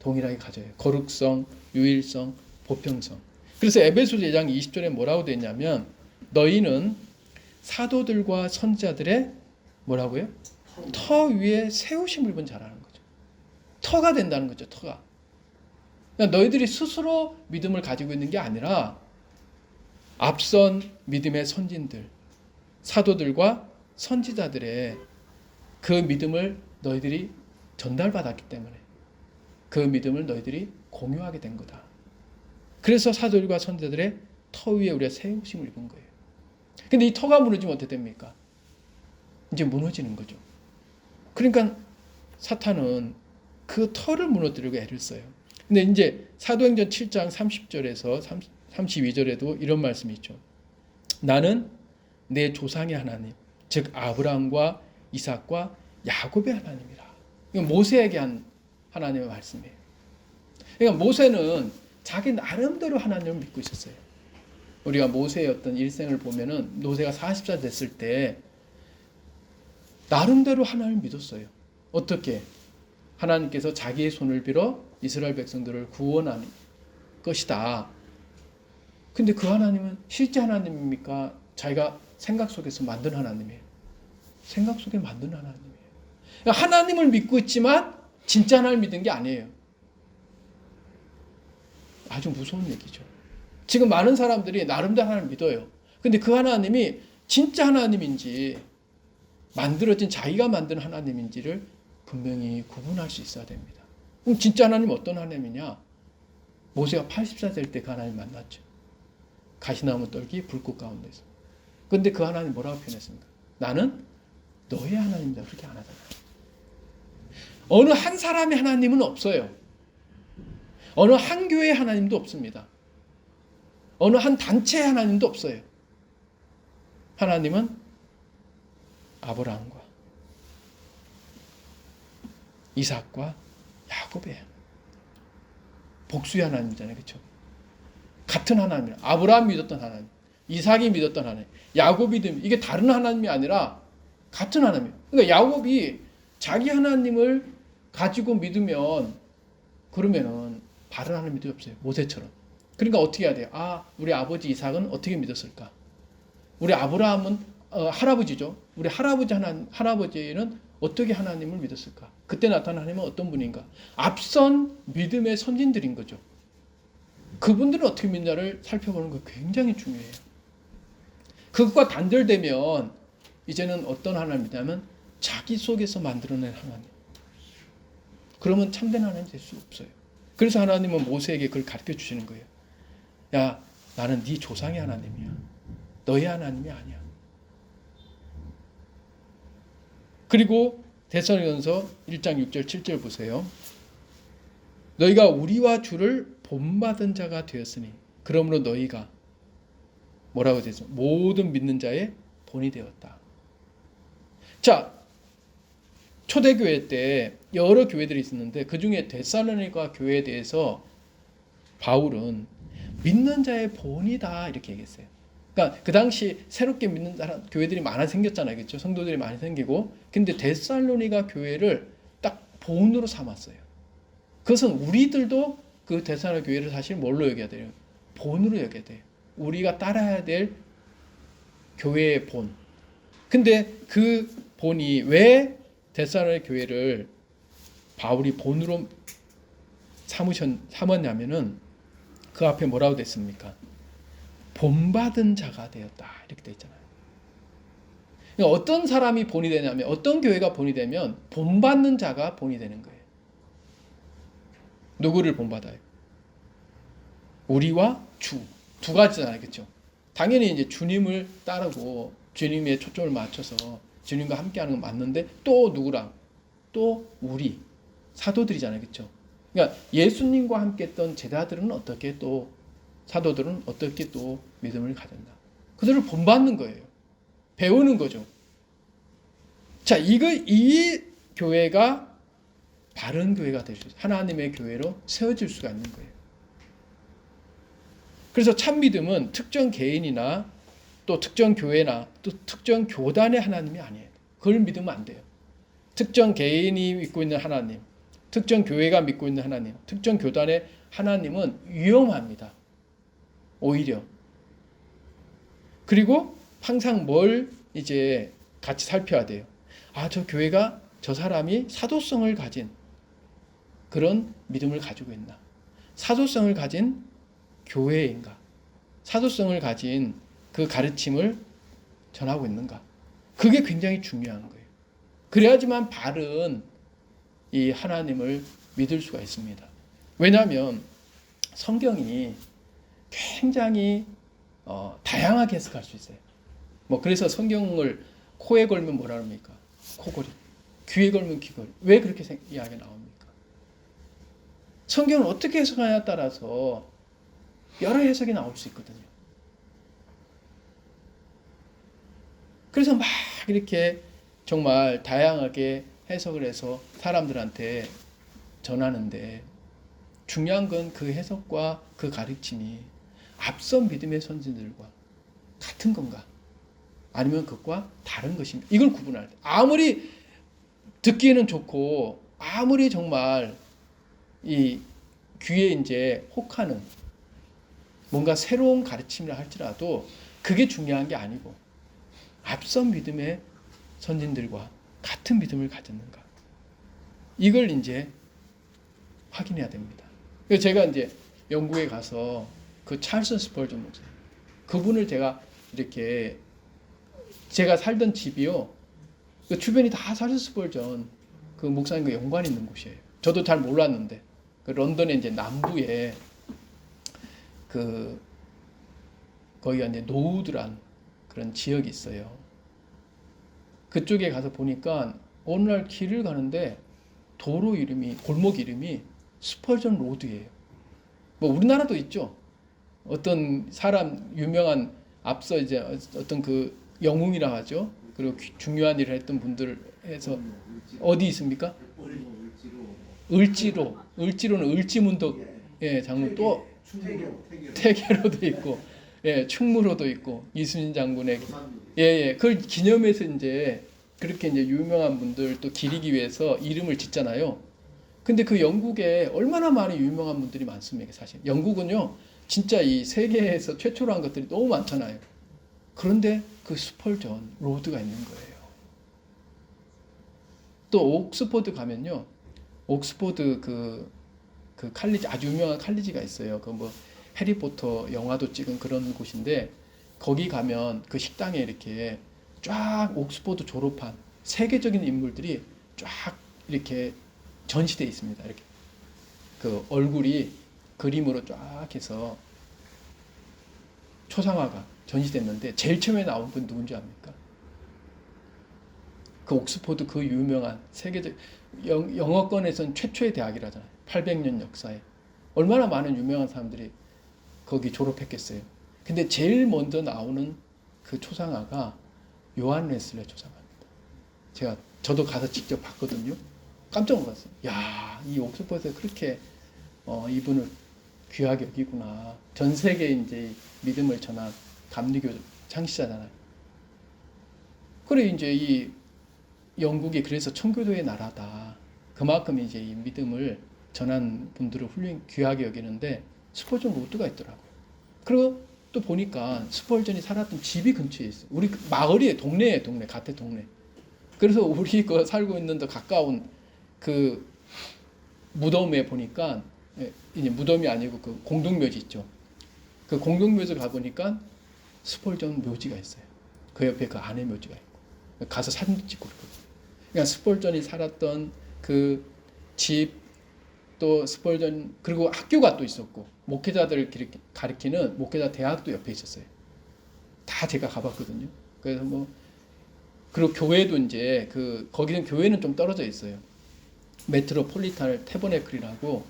동일하게 가져요. 거룩성, 유일성, 보평성. 그래서 에베소서 2장 20절에 뭐라고 되어 있냐면 너희는 사도들과 선지자들의 뭐라고요? 터 위에 세우심을 입은 자라는 거죠. 터가 된다는 거죠. 터가. 그러니까 너희들이 스스로 믿음을 가지고 있는 게 아니라 앞선 믿음의 선진들, 사도들과 선지자들의 그 믿음을 너희들이 전달받았기 때문에 그 믿음을 너희들이 공유하게 된 거다. 그래서 사도들과 선지자들의 터 위에 우리가 세우심을 입은 거예요. 근데 이 터가 무너지면 어떻게 됩니까? 이제 무너지는 거죠. 그러니까 사탄은 그 터를 무너뜨리려고 애를 써요. 근데 이제 사도행전 7장 30절에서 32절에도 이런 말씀이 있죠. 나는 내 조상의 하나님, 즉 아브라함과 이삭과 야곱의 하나님이라. 이건 모세에게 한 하나님의 말씀이에요. 그러니까 모세는 자기 나름대로 하나님을 믿고 있었어요. 우리가 모세의 어떤 일생을 보면은 모세가 40살 됐을 때 나름대로 하나님을 믿었어요. 어떻게? 하나님께서 자기의 손을 빌어 이스라엘 백성들을 구원하는 것이다. 근데 그 하나님은 실제 하나님입니까? 자기가 생각 속에서 만든 하나님이에요. 생각 속에 만든 하나님이에요. 그러니까 하나님을 믿고 있지만 진짜 하나님을 믿는 게 아니에요. 아주 무서운 얘기죠. 지금 많은 사람들이 나름대로 하나님을 믿어요. 근데 그 하나님이 진짜 하나님인지 만들어진 자기가 만든 하나님인지를 분명히 구분할 수 있어야 됩니다. 그럼 진짜 하나님은 어떤 하나님이냐? 모세가 80살 될 때 그 하나님 만났죠. 가시나무 떨기 불꽃 가운데서. 근데 그 하나님 뭐라고 표현했습니까? 나는 너의 하나님이다. 그렇게 안 하잖아요. 어느 한 사람의 하나님은 없어요. 어느 한 교회의 하나님도 없습니다. 어느 한 단체의 하나님도 없어요. 하나님은 아브라함과 이삭과 야곱의 복수의 하나님이잖아요. 그렇죠? 같은 하나님. 아브라함이 믿었던 하나님, 이삭이 믿었던 하나님, 야곱이 믿는 이게 다른 하나님이 아니라 같은 하나님. 그러니까 야곱이 자기 하나님을 가지고 믿으면 그러면은 다른 하나님 믿을 없어요. 모세처럼. 그러니까 어떻게 해야 돼요? 아, 우리 아버지 이삭은 어떻게 믿었을까? 우리 아브라함은 할아버지죠. 우리 할아버지는 어떻게 하나님을 믿었을까? 그때 나타난 하나님은 어떤 분인가? 앞선 믿음의 선진들인 거죠. 그분들은 어떻게 믿냐를 살펴보는 거 굉장히 중요해요. 그것과 단절되면 이제는 어떤 하나님이냐면 자기 속에서 만들어낸 하나님. 그러면 참된 하나님 될 수 없어요. 그래서 하나님은 모세에게 그걸 가르쳐 주시는 거예요. 야, 나는 네 조상의 하나님이야. 너의 하나님이 아니야. 그리고 데살로니가서 1장 6절 7절 보세요. 너희가 우리와 주를 본받은 자가 되었으니 그러므로 너희가 뭐라고 되죠? 모든 믿는 자의 본이 되었다. 자, 초대교회 때 여러 교회들이 있었는데 그 중에 데살로니가 교회에 대해서 바울은 믿는 자의 본이다 이렇게 얘기했어요. 그러니까 그 당시 새롭게 믿는 사람 교회들이 많아 생겼잖아요, 그렇죠? 성도들이 많이 생기고, 근데 데살로니가 교회를 딱 본으로 삼았어요. 그것은 우리들도 그 데살로니가 교회를 사실 뭘로 여겨야 돼요? 본으로 여겨야 돼요. 우리가 따라야 될 교회의 본. 근데 그 본이 왜 데살로니가 교회를 바울이 본으로 삼았냐면은 그 앞에 뭐라고 됐습니까? 본받은 자가 되었다 이렇게 돼 있잖아요. 그러니까 어떤 사람이 본이 되냐면, 어떤 교회가 본이 되면 본받는 자가 본이 되는 거예요. 누구를 본받아요? 우리와 주. 두 가지잖아요, 그렇죠? 당연히 이제 주님을 따르고 주님의 초점을 맞춰서 주님과 함께하는 건 맞는데, 또 누구랑? 또 우리 사도들이잖아요, 그렇죠? 그러니까 예수님과 함께했던 제자들은 어떻게, 또 사도들은 어떻게 또 믿음을 가졌나? 그들을 본받는 거예요. 배우는 거죠. 자, 이 교회가 바른 교회가 될 수 있어요. 하나님의 교회로 세워질 수가 있는 거예요. 그래서 참 믿음은 특정 개인이나 또 특정 교회나 또 특정 교단의 하나님이 아니에요. 그걸 믿으면 안 돼요. 특정 개인이 믿고 있는 하나님, 특정 교회가 믿고 있는 하나님, 특정 교단의 하나님은 위험합니다. 오히려. 그리고 항상 뭘 이제 같이 살펴야 돼요. 아, 저 교회가, 저 사람이 사도성을 가진 그런 믿음을 가지고 있나? 사도성을 가진 교회인가? 사도성을 가진 그 가르침을 전하고 있는가? 그게 굉장히 중요한 거예요. 그래야지만 바른 이 하나님을 믿을 수가 있습니다. 왜냐하면 성경이 굉장히 다양하게 해석할 수 있어요. 뭐 그래서 성경을 코에 걸면 뭐라 합니까? 코걸이. 귀에 걸면 귀걸이. 왜 그렇게 이야기가 나옵니까? 성경을 어떻게 해석하냐에 따라서 여러 해석이 나올 수 있거든요. 그래서 막 이렇게 정말 다양하게 해석을 해서 사람들한테 전하는데, 중요한 건 그 해석과 그 가르침이 앞선 믿음의 선진들과 같은 건가? 아니면 그것과 다른 것인가? 이걸 구분할 때, 아무리 듣기에는 좋고 아무리 정말 이 귀에 이제 혹하는 뭔가 새로운 가르침이라 할지라도 그게 중요한 게 아니고 앞선 믿음의 선진들과 같은 믿음을 가졌는가? 이걸 이제 확인해야 됩니다. 그래서 제가 이제 영국에 가서 그 찰스 스펄전 목사, 그분을 제가 이렇게, 제가 살던 집이요, 그 주변이 다 찰스 스펄전 그 목사님과 연관이 있는 곳이에요. 저도 잘 몰랐는데, 그 런던의 이제 남부에 그 거기가 이제 노우드란 그런 지역이 있어요. 그쪽에 가서 보니까 어느 날 길을 가는데 도로 이름이, 골목 이름이 스펄전 로드예요. 뭐 우리나라도 있죠. 어떤 사람 유명한, 앞서 이제 어떤 그 영웅이라 하죠. 그리고 중요한 일을 했던 분들 해서 어디 있습니까? 을지로는 을지문덕, 예, 장군, 또 태계로도 있고, 예, 충무로도 있고, 이순신 장군의, 예, 그걸 기념해서 이제 그렇게 이제 유명한 분들 또 기리기 위해서 이름을 짓잖아요. 근데 그 영국에 얼마나 많은 유명한 분들이 많습니까, 사실. 영국은요, 진짜 이 세계에서 최초로 한 것들이 너무 많잖아요. 그런데 그 스펄전 로드가 있는 거예요. 또 옥스퍼드 가면요, 옥스퍼드 그 칼리지, 아주 유명한 칼리지가 있어요. 그 뭐 해리포터 영화도 찍은 그런 곳인데, 거기 가면 그 식당에 이렇게 쫙 옥스퍼드 졸업한 세계적인 인물들이 쫙 이렇게 전시되어 있습니다. 이렇게 그 얼굴이 그림으로 쫙 해서 초상화가 전시됐는데 제일 처음에 나온 분 누군지 압니까? 그 옥스포드 그 유명한 세계적 영어권에선 최초의 대학이라잖아요. 800년 역사에 얼마나 많은 유명한 사람들이 거기 졸업했겠어요. 근데 제일 먼저 나오는 그 초상화가 요한 웨슬레 초상화입니다. 저도 가서 직접 봤거든요. 깜짝 놀랐어요. 야, 이 옥스퍼드에 그렇게 이분을 귀하게 여기구나. 전 세계에 이제 믿음을 전한 감리교 창시자잖아요. 그래 이제 이 영국이 그래서 청교도의 나라다. 그만큼 이제 이 믿음을 전한 분들을 귀하게 여기는데 스펄전 로드가 있더라고요. 그리고 또 보니까 스펄전이 살았던 집이 근처에 있어요. 우리 마을이에요. 동네에 동네, 같은 동네. 그래서 우리 그 살고 있는 데 가까운 그 무덤에 보니까 이제 무덤이 아니고 그 공동묘지 있죠. 그 공동묘지 가보니까 스펄전 묘지가 있어요. 그 옆에 그 아내 묘지가 있고 가서 사진도 찍고 그러거든요. 그러니까 스펄전이 살았던 그 집 또 스펄전 그리고 학교가 또 있었고 목회자들을 가리키는 목회자 대학도 옆에 있었어요. 다 제가 가봤거든요. 그래서 뭐 그리고 교회도 이제 거기는 교회는 좀 떨어져 있어요. 메트로폴리탄 태버네클이라고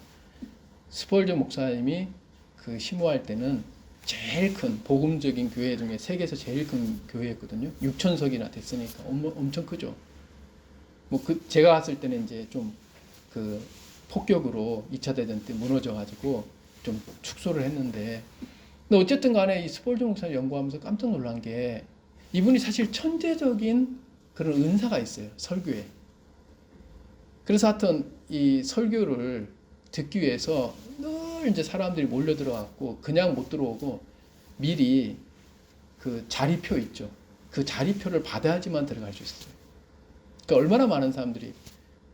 스펄전 목사님이 그 심호할 때는 제일 큰 복음적인 교회 중에 세계에서 제일 큰 교회였거든요. 6,000석이나 됐으니까 엄청 크죠. 뭐 제가 갔을 때는 이제 좀 그 폭격으로 2차 대전 때 무너져가지고 좀 축소를 했는데, 근데 어쨌든 간에 이 스펄전 목사님 연구하면서 깜짝 놀란 게 이분이 사실 천재적인 그런 은사가 있어요. 설교에. 그래서 하여튼 이 설교를 듣기 위해서 늘 이제 사람들이 몰려 들어갔고 그냥 못 들어오고 미리 그 자리표 있죠. 그 자리표를 받아야지만 들어갈 수 있어요. 그러니까 얼마나 많은 사람들이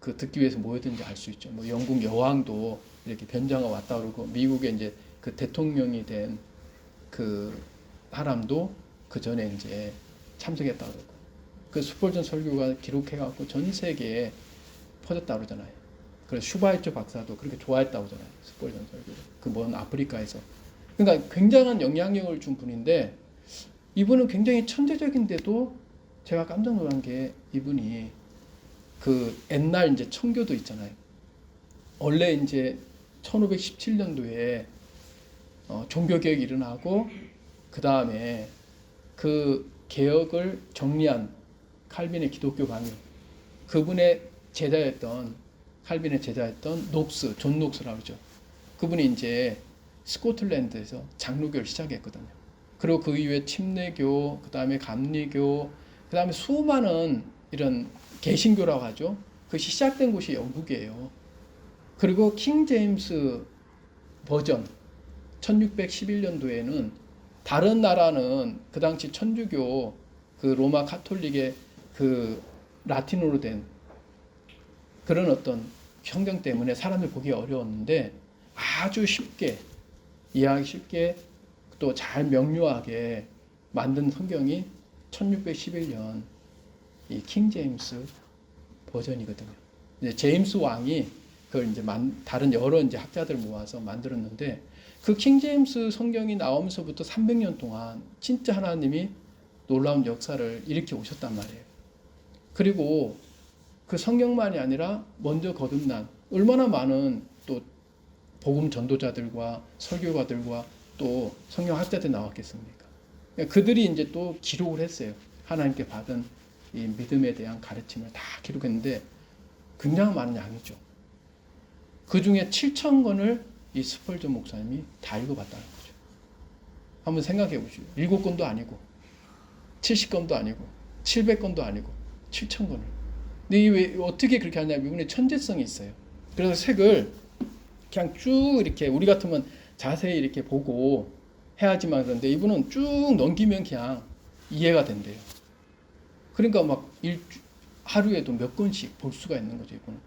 그 듣기 위해서 모였든지 알 수 있죠. 뭐 영국 여왕도 이렇게 변장을 왔다 그러고 미국의 이제 그 대통령이 된 그 사람도 그 전에 이제 참석했다 그러고 그 스펄전 설교가 기록해갖고 전 세계에 퍼졌다 그러잖아요. 그래서 슈바이처 박사도 그렇게 좋아했다고 하잖아요. 스펄전 설교. 그 먼 아프리카에서. 그러니까 굉장한 영향력을 준 분인데 이분은 굉장히 천재적인데도 제가 깜짝 놀란 게 이분이 그 옛날 이제 청교도 있잖아요. 원래 이제 1517년도에 종교개혁이 일어나고 그 다음에 그 개혁을 정리한 칼빈의 기독교 강요 그분의 제자였던 칼빈의 제자였던 녹스, 존 녹스라고 그러죠. 그분이 이제 스코틀랜드에서 장로교를 시작했거든요. 그리고 그 이후에 침례교, 그 다음에 감리교, 그 다음에 수많은 이런 개신교라고 하죠. 그 시작된 곳이 영국이에요. 그리고 킹 제임스 버전 1611년도에는 다른 나라는 그 당시 천주교 그 로마 카톨릭의 그 라틴어로 된 그런 어떤 성경 때문에 사람들 보기 어려웠는데 아주 쉽게 이해하기 쉽게 또 잘 명료하게 만든 성경이 1611년 이 킹 제임스 버전이거든요. 이제 제임스 왕이 그걸 이제 다른 여러 이제 학자들 모아서 만들었는데 그 킹 제임스 성경이 나오면서부터 300년 동안 진짜 하나님이 놀라운 역사를 일으켜 오셨단 말이에요. 그리고 그 성경만이 아니라 먼저 거듭난 얼마나 많은 또 복음 전도자들과 설교가들과 또 성경학자들 나왔겠습니까? 그들이 이제 또 기록을 했어요. 하나님께 받은 이 믿음에 대한 가르침을 다 기록했는데 굉장히 많은 양이죠. 그 중에 7,000권을 이 스펄전 목사님이 다 읽어봤다는 거죠. 한번 생각해 보시죠. 7권도 아니고 70권도 아니고 700권도 아니고 7,000권을. 근데 왜 어떻게 그렇게 하냐면 이분의 천재성이 있어요. 그래서 책을 그냥 쭉 이렇게 우리 같으면 자세히 이렇게 보고 해야지만 그런데 이분은 쭉 넘기면 그냥 이해가 된대요. 그러니까 막 하루에도 몇 권씩 볼 수가 있는 거죠, 이분은.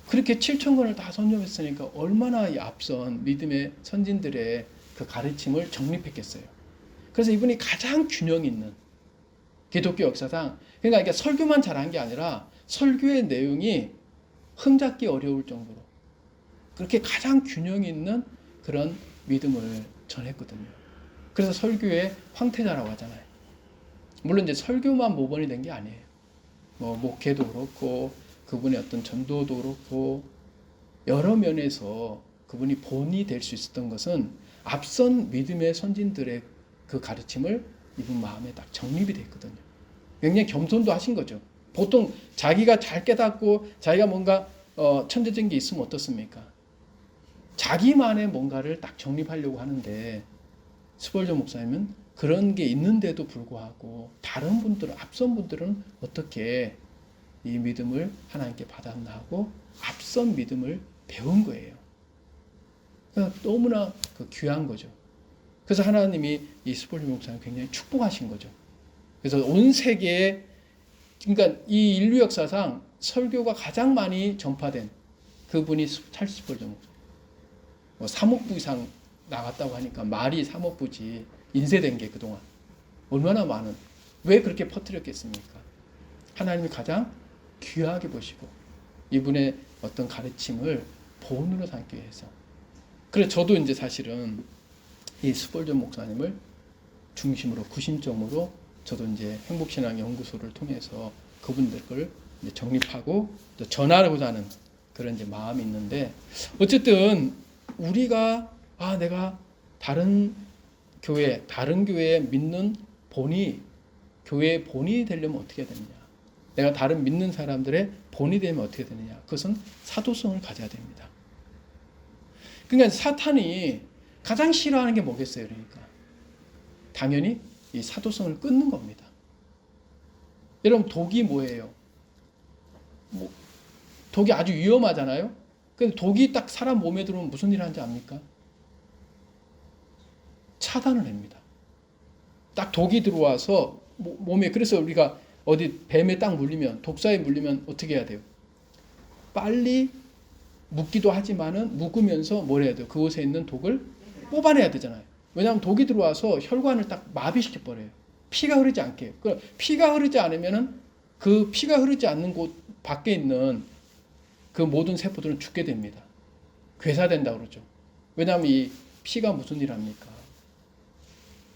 그렇게 7,000권을 다 선점했으니까 얼마나 이 앞선 믿음의 선진들의 그 가르침을 정립했겠어요. 그래서 이분이 가장 균형 있는 기독교 역사상 그러니까 설교만 잘한 게 아니라 설교의 내용이 흠잡기 어려울 정도로 그렇게 가장 균형 있는 그런 믿음을 전했거든요. 그래서 설교의 황태자라고 하잖아요. 물론 이제 설교만 모범이 된 게 아니에요. 뭐 목회도 그렇고 그분의 어떤 전도도 그렇고 여러 면에서 그분이 본이 될 수 있었던 것은 앞선 믿음의 선진들의 그 가르침을 이분 마음에 딱 정립이 됐거든요. 굉장히 겸손도 하신 거죠. 보통 자기가 잘 깨닫고 자기가 뭔가 천재적인 게 있으면 어떻습니까? 자기만의 뭔가를 딱 정립하려고 하는데 스펄전 목사님은 그런 게 있는데도 불구하고 다른 분들은 앞선 분들은 어떻게 이 믿음을 하나님께 받았나 하고 앞선 믿음을 배운 거예요. 그러니까 너무나 귀한 거죠. 그래서 하나님이 이 스펄전 목사님 굉장히 축복하신 거죠. 그래서 온 세계에 그러니까 이 인류 역사상 설교가 가장 많이 전파된 그분이 찰스 스펄전 목사. 뭐 3억 부 이상 나갔다고 하니까 말이 3억 부지 인쇄된 게 그동안 얼마나 많은 왜 그렇게 퍼뜨렸겠습니까? 하나님이 가장 귀하게 보시고 이분의 어떤 가르침을 본으로 삼기 위해서 그래서 저도 이제 사실은 이 스펄전 목사님을 중심으로 구심점으로 저도 이제 행복신앙 연구소를 통해서 그분들 이제 정립하고 또 전하고자 하는 그런 이제 마음이 있는데 어쨌든 우리가 내가 다른 교회에 믿는 본이 교회의 본이 되려면 어떻게 해야 되느냐? 내가 다른 믿는 사람들의 본이 되면 어떻게 되느냐? 그것은 사도성을 가져야 됩니다. 그러니까 사탄이 가장 싫어하는 게 뭐겠어요? 그러니까 당연히 이 사도성을 끊는 겁니다. 여러분 독이 뭐예요? 독이 아주 위험하잖아요. 근데 독이 딱 사람 몸에 들어오면 무슨 일을 하는지 압니까? 차단을 합니다. 딱 독이 들어와서 몸에 그래서 우리가 어디 뱀에 딱 물리면 독사에 물리면 어떻게 해야 돼요? 빨리 묻기도 하지만은 묵으면서 뭘 해야 돼요? 그곳에 있는 독을 뽑아내야 되잖아요. 왜냐하면 독이 들어와서 혈관을 딱 마비시켜 버려요. 피가 흐르지 않게. 피가 흐르지 않으면은 그 피가 흐르지 않는 곳 밖에 있는 그 모든 세포들은 죽게 됩니다. 괴사된다고 그러죠. 왜냐하면 이 피가 무슨 일 합니까?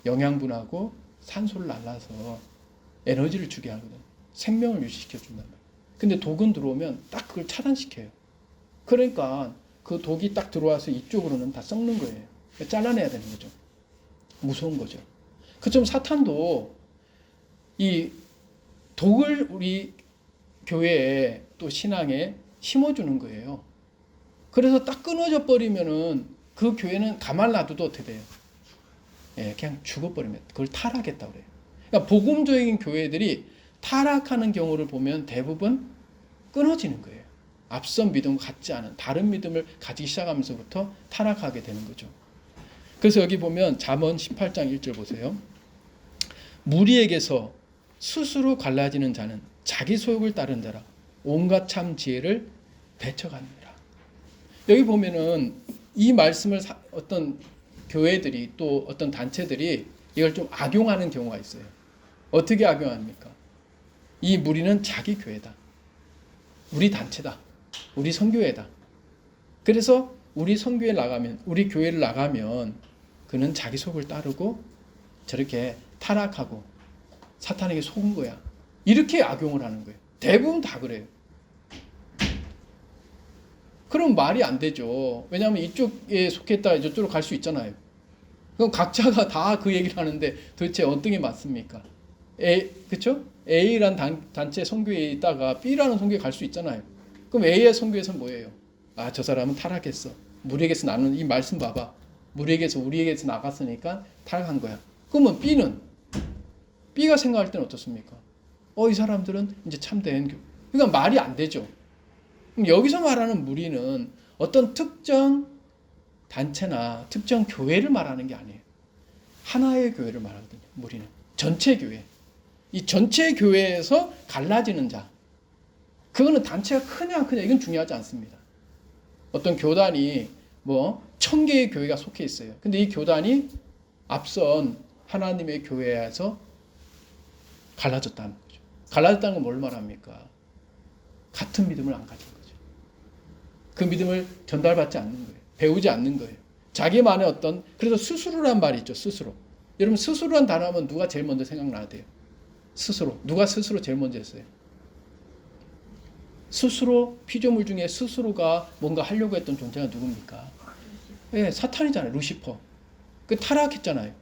영양분하고 산소를 날라서 에너지를 주게 하거든요. 생명을 유지시켜 준단 말이에요. 근데 독은 들어오면 딱 그걸 차단시켜요. 그러니까 그 독이 딱 들어와서 이쪽으로는 다 썩는 거예요. 잘라내야 되는 거죠. 무서운 거죠. 그처럼 사탄도 이 독을 우리 교회에 또 신앙에 심어주는 거예요. 그래서 딱 끊어져 버리면은 그 교회는 가만 놔둬도 어떻게 돼요? 그냥 죽어버리면 그걸 타락했다고 그래요. 그러니까 복음적인 교회들이 타락하는 경우를 보면 대부분 끊어지는 거예요. 앞선 믿음과 같지 않은 다른 믿음을 가지기 시작하면서부터 타락하게 되는 거죠. 그래서 여기 보면 잠언 18장 1절 보세요. 무리에게서 스스로 갈라지는 자는 자기 소욕을 따른 자라 온갖 참 지혜를 배척하느니라. 여기 보면은 이 말씀을 어떤 교회들이 또 어떤 단체들이 이걸 좀 악용하는 경우가 있어요. 어떻게 악용합니까? 이 무리는 자기 교회다. 우리 단체다. 우리 선교회다. 그래서 우리 선교회 나가면 우리 교회를 나가면 그는 자기 속을 따르고 저렇게 타락하고 사탄에게 속은 거야. 이렇게 악용을 하는 거예요. 대부분 다 그래요. 그럼 말이 안 되죠. 왜냐하면 이쪽에 속했다가 이쪽으로 갈 수 있잖아요. 그럼 각자가 다 그 얘기를 하는데 도대체 어떤 게 맞습니까? 그렇죠? A라는 단체 선교회에 있다가 B라는 선교회에 갈 수 있잖아요. 그럼 A의 선교회에서는 뭐예요? 저 사람은 타락했어. 무리에게서 나는 이 말씀 봐봐. 무리에게서 우리에게서 나갔으니까 타락한 거야. 그러면 B가 생각할 때는 어떻습니까? 이 사람들은 이제 참된 교회. 그러니까 말이 안 되죠. 그럼 여기서 말하는 무리는 어떤 특정 단체나 특정 교회를 말하는 게 아니에요. 하나의 교회를 말하거든요. 무리는 전체 교회. 이 전체 교회에서 갈라지는 자. 그거는 단체가 크냐 이건 중요하지 않습니다. 어떤 교단이 1000개의 교회가 속해 있어요. 근데 이 교단이 앞선 하나님의 교회에서 갈라졌다는 거죠. 갈라졌다는 건 뭘 말합니까? 같은 믿음을 안 가진 거죠. 그 믿음을 전달받지 않는 거예요. 배우지 않는 거예요. 자기만의 어떤, 그래서 스스로란 말이 있죠. 스스로. 여러분 스스로란 단어 하면 누가 제일 먼저 생각나야 돼요? 스스로. 누가 스스로 제일 먼저 했어요? 스스로, 피조물 중에 스스로가 뭔가 하려고 했던 존재가 누굽니까? 예, 사탄이잖아요. 루시퍼. 그 타락했잖아요.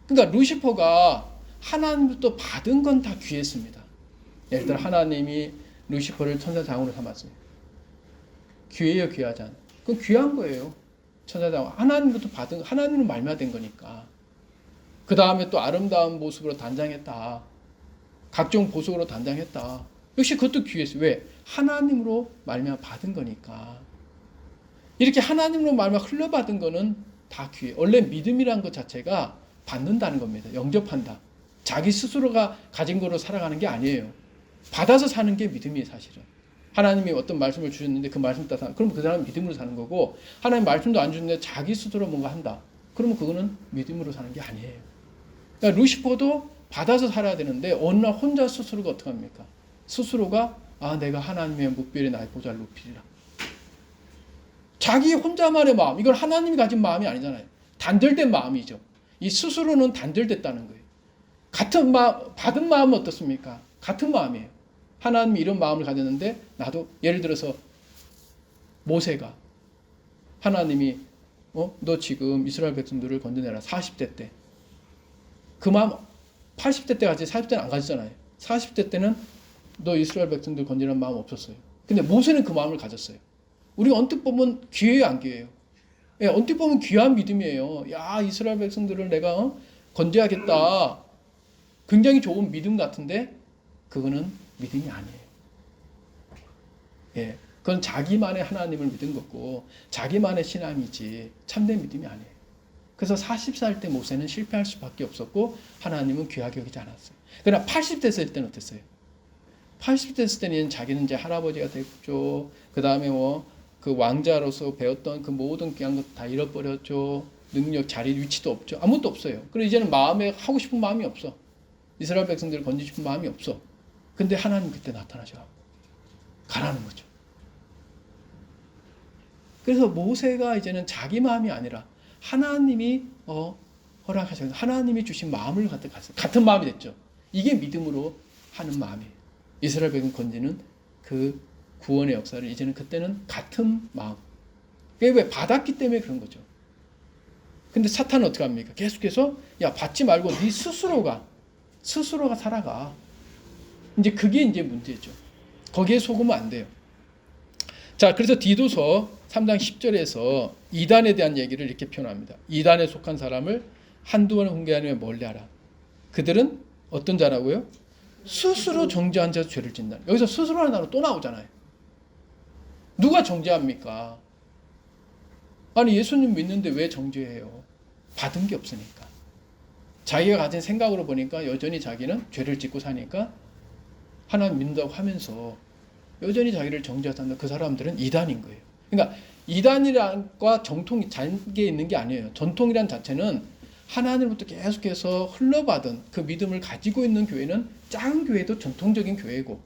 그러니까 루시퍼가 하나님부터 받은 건 다 귀했습니다. 예를 들어 하나님이 루시퍼를 천사장으로 삼았어요. 귀해요, 귀하지 않아요? 그건 귀한 거예요. 천사장. 하나님부터 받은, 하나님으로 말미암은 거니까. 그 다음에 또 아름다운 모습으로 단장했다. 각종 보석으로 단장했다. 역시 그것도 귀했어요. 왜? 하나님으로 말미암아 받은 거니까. 이렇게 하나님으로 말미암아 흘러받은 거는 다 귀해. 원래 믿음이란 것 자체가 받는다는 겁니다. 영접한다. 자기 스스로가 가진 거로 살아가는 게 아니에요. 받아서 사는 게 믿음이에요, 사실은. 하나님이 어떤 말씀을 주셨는데 그 말씀 따라 그럼 그 사람은 믿음으로 사는 거고, 하나님 말씀도 안 주는데 자기 스스로 뭔가 한다. 그러면 그거는 믿음으로 사는 게 아니에요. 그러니까 루시퍼도 받아서 살아야 되는데 어느 날 혼자 스스로가 어떻게 합니까? 스스로가 내가 하나님의 묵별에 나의 보좌를 높이리라. 자기 혼자만의 마음, 이건 하나님이 가진 마음이 아니잖아요. 단절된 마음이죠. 이 스스로는 단절됐다는 거예요. 같은 마음, 받은 마음은 어떻습니까? 같은 마음이에요. 하나님이 이런 마음을 가졌는데 나도 예를 들어서 모세가 하나님이 너 지금 이스라엘 백성들을 건져내라. 40대 때. 그 마음 80대 때 가지 40대는 안 가지잖아요. 40대 때는 너 이스라엘 백성들 건지라는 마음 없었어요. 근데 모세는 그 마음을 가졌어요. 우리가 언뜻 보면 귀해요, 안 귀해요? 예, 언뜻 보면 귀한 믿음이에요. 야, 이스라엘 백성들을 내가 건져야겠다. 굉장히 좋은 믿음 같은데 그거는 믿음이 아니에요. 예, 그건 자기만의 하나님을 믿은 거고 자기만의 신앙이지 참된 믿음이 아니에요. 그래서 40살 때 모세는 실패할 수밖에 없었고 하나님은 귀하게 여기지 않았어요. 그러나 80대 됐을 때는 어땠어요? 80대 됐을 때는 자기는 이제 할아버지가 됐죠. 그 다음에 그 왕자로서 배웠던 그 모든 귀한 것 다 잃어버렸죠. 능력, 자리, 위치도 없죠. 아무것도 없어요. 그리고 이제는 마음에 하고 싶은 마음이 없어. 이스라엘 백성들을 건지고 싶은 마음이 없어. 근데 하나님 그때 나타나셔. 가라는 거죠. 그래서 모세가 이제는 자기 마음이 아니라 하나님이 허락하셔서 하나님이 주신 마음을 갖다 갔어요. 같은 마음이 됐죠. 이게 믿음으로 하는 마음이에요. 이스라엘 백성 건지는 그 구원의 역사를 이제는 그때는 같은 마음. 그게 왜 받았기 때문에 그런 거죠. 근데 사탄은 어떻게 합니까? 계속해서 야 받지 말고 네 스스로가 살아가. 이제 그게 이제 문제죠. 거기에 속으면 안 돼요. 자, 그래서 디도서 3장 10절에서 이단에 대한 얘기를 이렇게 표현합니다. 이단에 속한 사람을 한두 번 훈계하면 멀리하라. 그들은 어떤 자라고요? 스스로 정죄한 자에서 죄를 짓는다. 여기서 스스로라는 단어 또 나오잖아요. 누가 정죄합니까? 아니 예수님 믿는데 왜 정죄해요? 받은 게 없으니까. 자기가 가진 생각으로 보니까 여전히 자기는 죄를 짓고 사니까 하나님 믿는다고 하면서 여전히 자기를 정죄한다. 그 사람들은 이단인 거예요. 그러니까 이단이란과 정통이 관계 있는 게 아니에요. 전통이란 자체는 하나님부터 계속해서 흘러받은 그 믿음을 가지고 있는 교회는 작은 교회도 전통적인 교회고,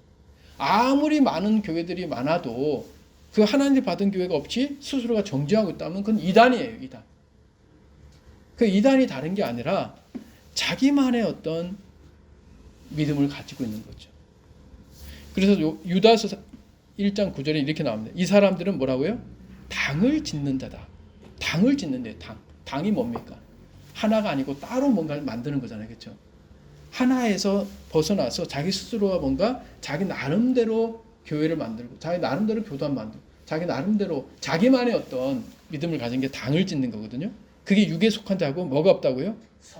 아무리 많은 교회들이 많아도 그 하나님 받은 교회가 없이 스스로가 정죄하고 있다면 그건 이단이에요. 이단. 그 이단이 다른 게 아니라 자기만의 어떤 믿음을 가지고 있는 거죠. 그래서 유다서 1장 9절에 이렇게 나옵니다. 이 사람들은 뭐라고요? 당을 짓는 자다. 당을 짓는 데 당. 당이 뭡니까? 하나가 아니고 따로 뭔가를 만드는 거잖아요. 그렇죠? 하나에서 벗어나서 자기 스스로가 뭔가 자기 나름대로 교회를 만들고 자기 나름대로 교단 만들고 자기 나름대로 자기만의 어떤 믿음을 가진 게 당을 짓는 거거든요. 그게 육에 속한 자고 뭐가 없다고요?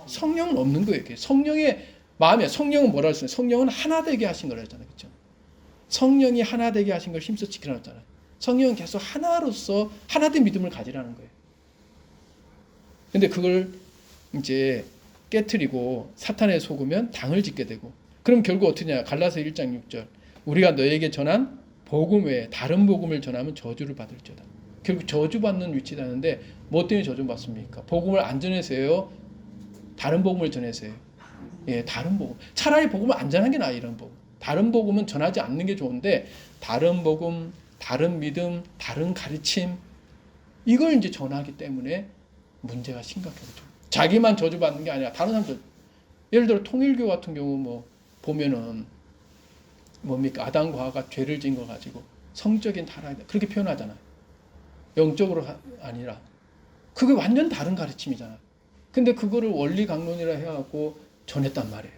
성령은 없는 거예요. 성령의 마음이야. 성령은 뭐라 했어요? 성령은 하나 되게 하신 거라 했잖아요. 그렇죠? 성령이 하나 되게 하신 걸 힘써 지키라잖아요. 성령은 계속 하나로서 하나된 믿음을 가지라는 거예요. 근데 그걸 이제 깨트리고 사탄에 속으면 당을 짓게 되고, 그럼 결국 어떻게 하냐? 갈라서 1장 6절. 우리가 너에게 전한 복음 외에 다른 복음을 전하면 저주를 받을지어다. 결국 저주받는 위치라는데 뭐 때문에 저주받습니까? 복음을 안 전해서요? 다른 복음을 전해서요? 예, 다른 복음. 차라리 복음을 안 전하는 게 나아요. 이런 복음. 다른 복음은 전하지 않는 게 좋은데 다른 복음, 다른 믿음, 다른 가르침 이걸 이제 전하기 때문에 문제가 심각하죠. 자기만 저주받는 게 아니라 다른 사람들, 예를 들어 통일교 같은 경우 뭐 보면은 뭡니까? 아담과 하와가 죄를 지은 거 가지고 성적인 타락이다 그렇게 표현하잖아요. 영적으로 아니라 그게 완전 다른 가르침이잖아요. 근데 그거를 원리 강론이라 해갖고 전했단 말이에요.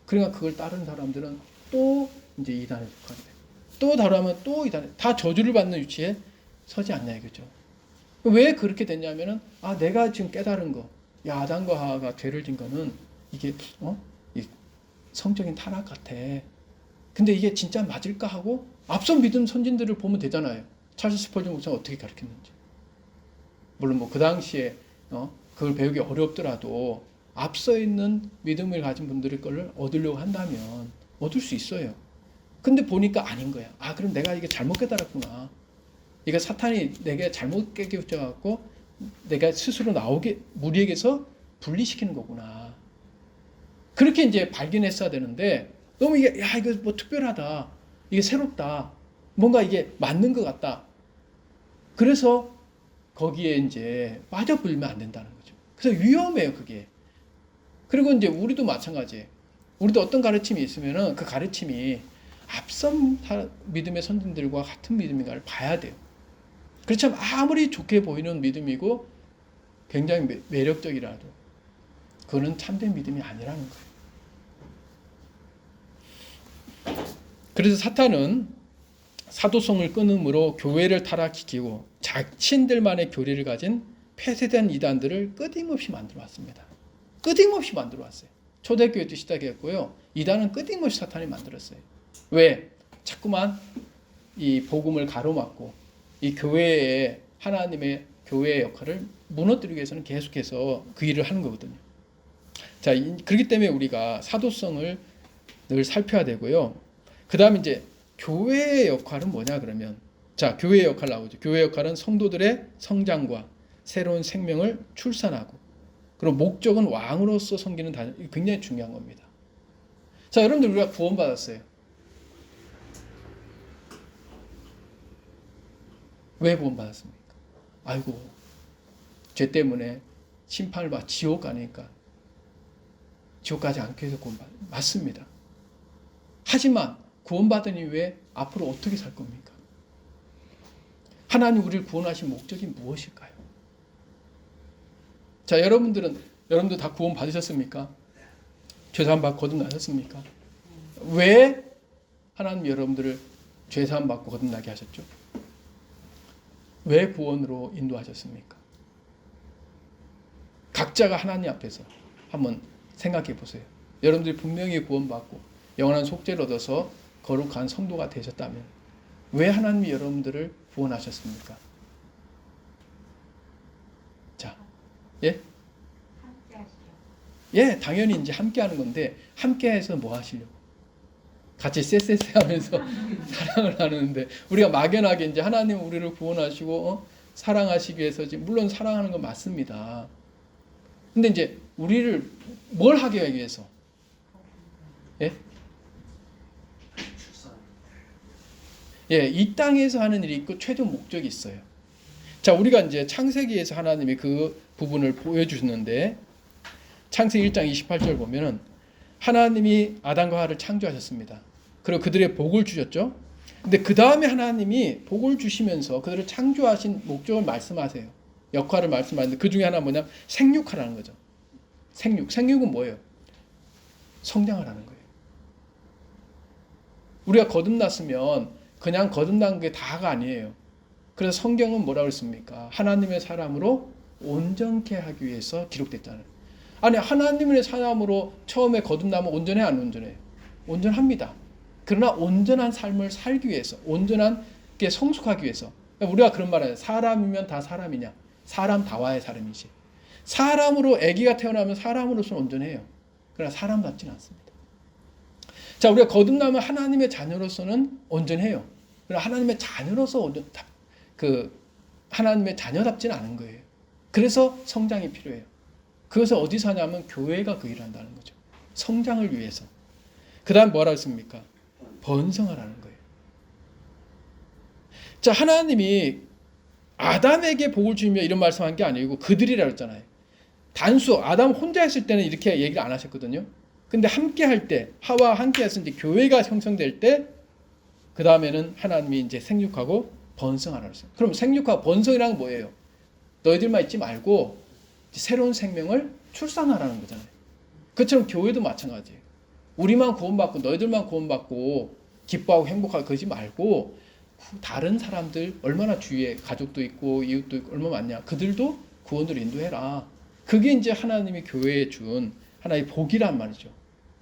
그러니까 그걸 따른 사람들은 또 이제 이단에 속하게 돼요. 또 다르면 또 이단에 다 저주를 받는 위치에 서지 않냐 이거죠. 왜 그렇게 됐냐면은 내가 지금 깨달은 거, 야 아담과 하와가 죄를 진 거는 이게 이 성적인 타락 같아. 근데 이게 진짜 맞을까 하고 앞선 믿은 선진들을 보면 되잖아요. 찰스 스펄전 목사가 어떻게 가르쳤는지. 물론 뭐 그 당시에 그걸 배우기 어렵더라도 앞서 있는 믿음을 가진 분들의 거를 얻으려고 한다면 얻을 수 있어요. 근데 보니까 아닌 거야. 그럼 내가 이게 잘못 깨달았구나. 이거 사탄이 내게 잘못 깨우쳐 갖고 내가 스스로 나오게 무리에게서 분리시키는 거구나. 그렇게 이제 발견했어야 되는데 너무 이게 이거 뭐 특별하다. 이게 새롭다. 뭔가 이게 맞는 것 같다. 그래서 거기에 이제 빠져들면 안 된다는 거죠. 그래서 위험해요, 그게. 그리고 이제 우리도 마찬가지예요. 우리도 어떤 가르침이 있으면은 그 가르침이 앞선 믿음의 선진들과 같은 믿음인가를 봐야 돼요. 그렇지만 아무리 좋게 보이는 믿음이고 굉장히 매력적이라도 그거는 참된 믿음이 아니라는 거예요. 그래서 사탄은 사도성을 끊음으로 교회를 타락시키고 자신들만의 교리를 가진 폐쇄된 이단들을 끊임없이 만들어 왔습니다. 끊임없이 만들어 왔어요. 초대교회도 시작했고요. 이단은 끊임없이 사탄이 만들었어요. 왜? 자꾸만 이 복음을 가로막고 이 교회의 하나님의 교회의 역할을 무너뜨리기 위해서는 계속해서 그 일을 하는 거거든요. 자, 그렇기 때문에 우리가 사도성을 늘 살펴야 되고요. 그 다음에 이제 교회의 역할은 뭐냐 그러면 자, 교회의 역할 나오죠. 교회의 역할은 성도들의 성장과 새로운 생명을 출산하고 그리고 목적은 왕으로서 섬기는 단위 굉장히 중요한 겁니다. 자, 여러분들 우리가 구원받았어요. 왜 구원받았습니까? 아이고 죄 때문에 심판을 받아 지옥 가니까 지옥 가지 않기 위해서 맞습니다. 하지만 구원받은 이후에 앞으로 어떻게 살 겁니까? 하나님 우리를 구원하신 목적이 무엇일까요? 자, 여러분들 다 구원 받으셨습니까? 죄사함 받고 거듭나셨습니까? 왜 하나님 여러분들을 죄사함 받고 거듭나게 하셨죠? 왜 구원으로 인도하셨습니까? 각자가 하나님 앞에서 한번 생각해 보세요. 여러분들이 분명히 구원받고 영원한 속죄를 얻어서 거룩한 성도가 되셨다면 왜 하나님이 여러분들을 구원하셨습니까? 자, 예, 당연히 이제 함께 하는 건데 함께 해서 뭐 하시려고? 같이 쎄쎄쎄 하면서 사랑을 나누는데 우리가 막연하게 이제 하나님 우리를 구원하시고 사랑하시기 위해서 물론 사랑하는 건 맞습니다. 근데 이제 우리를 뭘 하기 위해서? 예? 예, 이 땅에서 하는 일이 있고 최종 목적이 있어요. 자, 우리가 이제 창세기에서 하나님이 그 부분을 보여주셨는데 창세기 1장 28절 보면은 하나님이 아담과 하와를 창조하셨습니다. 그리고 그들의 복을 주셨죠. 근데 그 다음에 하나님이 복을 주시면서 그들을 창조하신 목적을 말씀하세요. 역할을 말씀하는데 그 중에 하나 뭐냐면 생육하라는 거죠. 생육은 뭐예요? 성장하라는 거예요. 우리가 거듭났으면 그냥 거듭난 게 다가 아니에요. 그래서 성경은 뭐라고 했습니까? 하나님의 사람으로 온전케 하기 위해서 기록됐잖아요. 아니, 하나님의 사람으로 처음에 거듭나면 온전해 안 온전해요? 온전합니다. 그러나 온전한 삶을 살기 위해서 온전하게 성숙하기 위해서 우리가 그런 말 해요. 사람이면 다 사람이냐? 사람다와의 사람이지. 사람으로 아기가 태어나면 사람으로서는 온전해요. 그러나 사람답지는 않습니다. 자, 우리가 거듭나면 하나님의 자녀로서는 온전해요. 그러나 하나님의 자녀로서 하나님의 자녀답지는 않은 거예요. 그래서 성장이 필요해요. 그것을 어디서 하냐면 교회가 그 일을 한다는 거죠. 성장을 위해서. 그 다음 뭐라 했습니까? 번성하라는 거예요. 자, 하나님이 아담에게 복을 주며 이런 말씀한 게 아니고 그들이라고 했잖아요. 단수 아담 혼자 했을 때는 이렇게 얘기를 안 하셨거든요. 근데 함께 할 때, 하와 함께 해서 이제 교회가 형성될 때, 그 다음에는 하나님이 이제 생육하고 번성하라 그랬어요. 그럼 생육하고 번성이란 뭐예요? 너희들만 있지 말고 새로운 생명을 출산하라는 거잖아요. 그처럼 교회도 마찬가지예요. 우리만 구원받고 너희들만 구원받고 기뻐하고 행복하고 그러지 말고 다른 사람들 얼마나 주위에 가족도 있고 이웃도 있고 얼마나 많냐. 그들도 구원으로 인도해라. 그게 이제 하나님이 교회에 준 하나의 복이란 말이죠.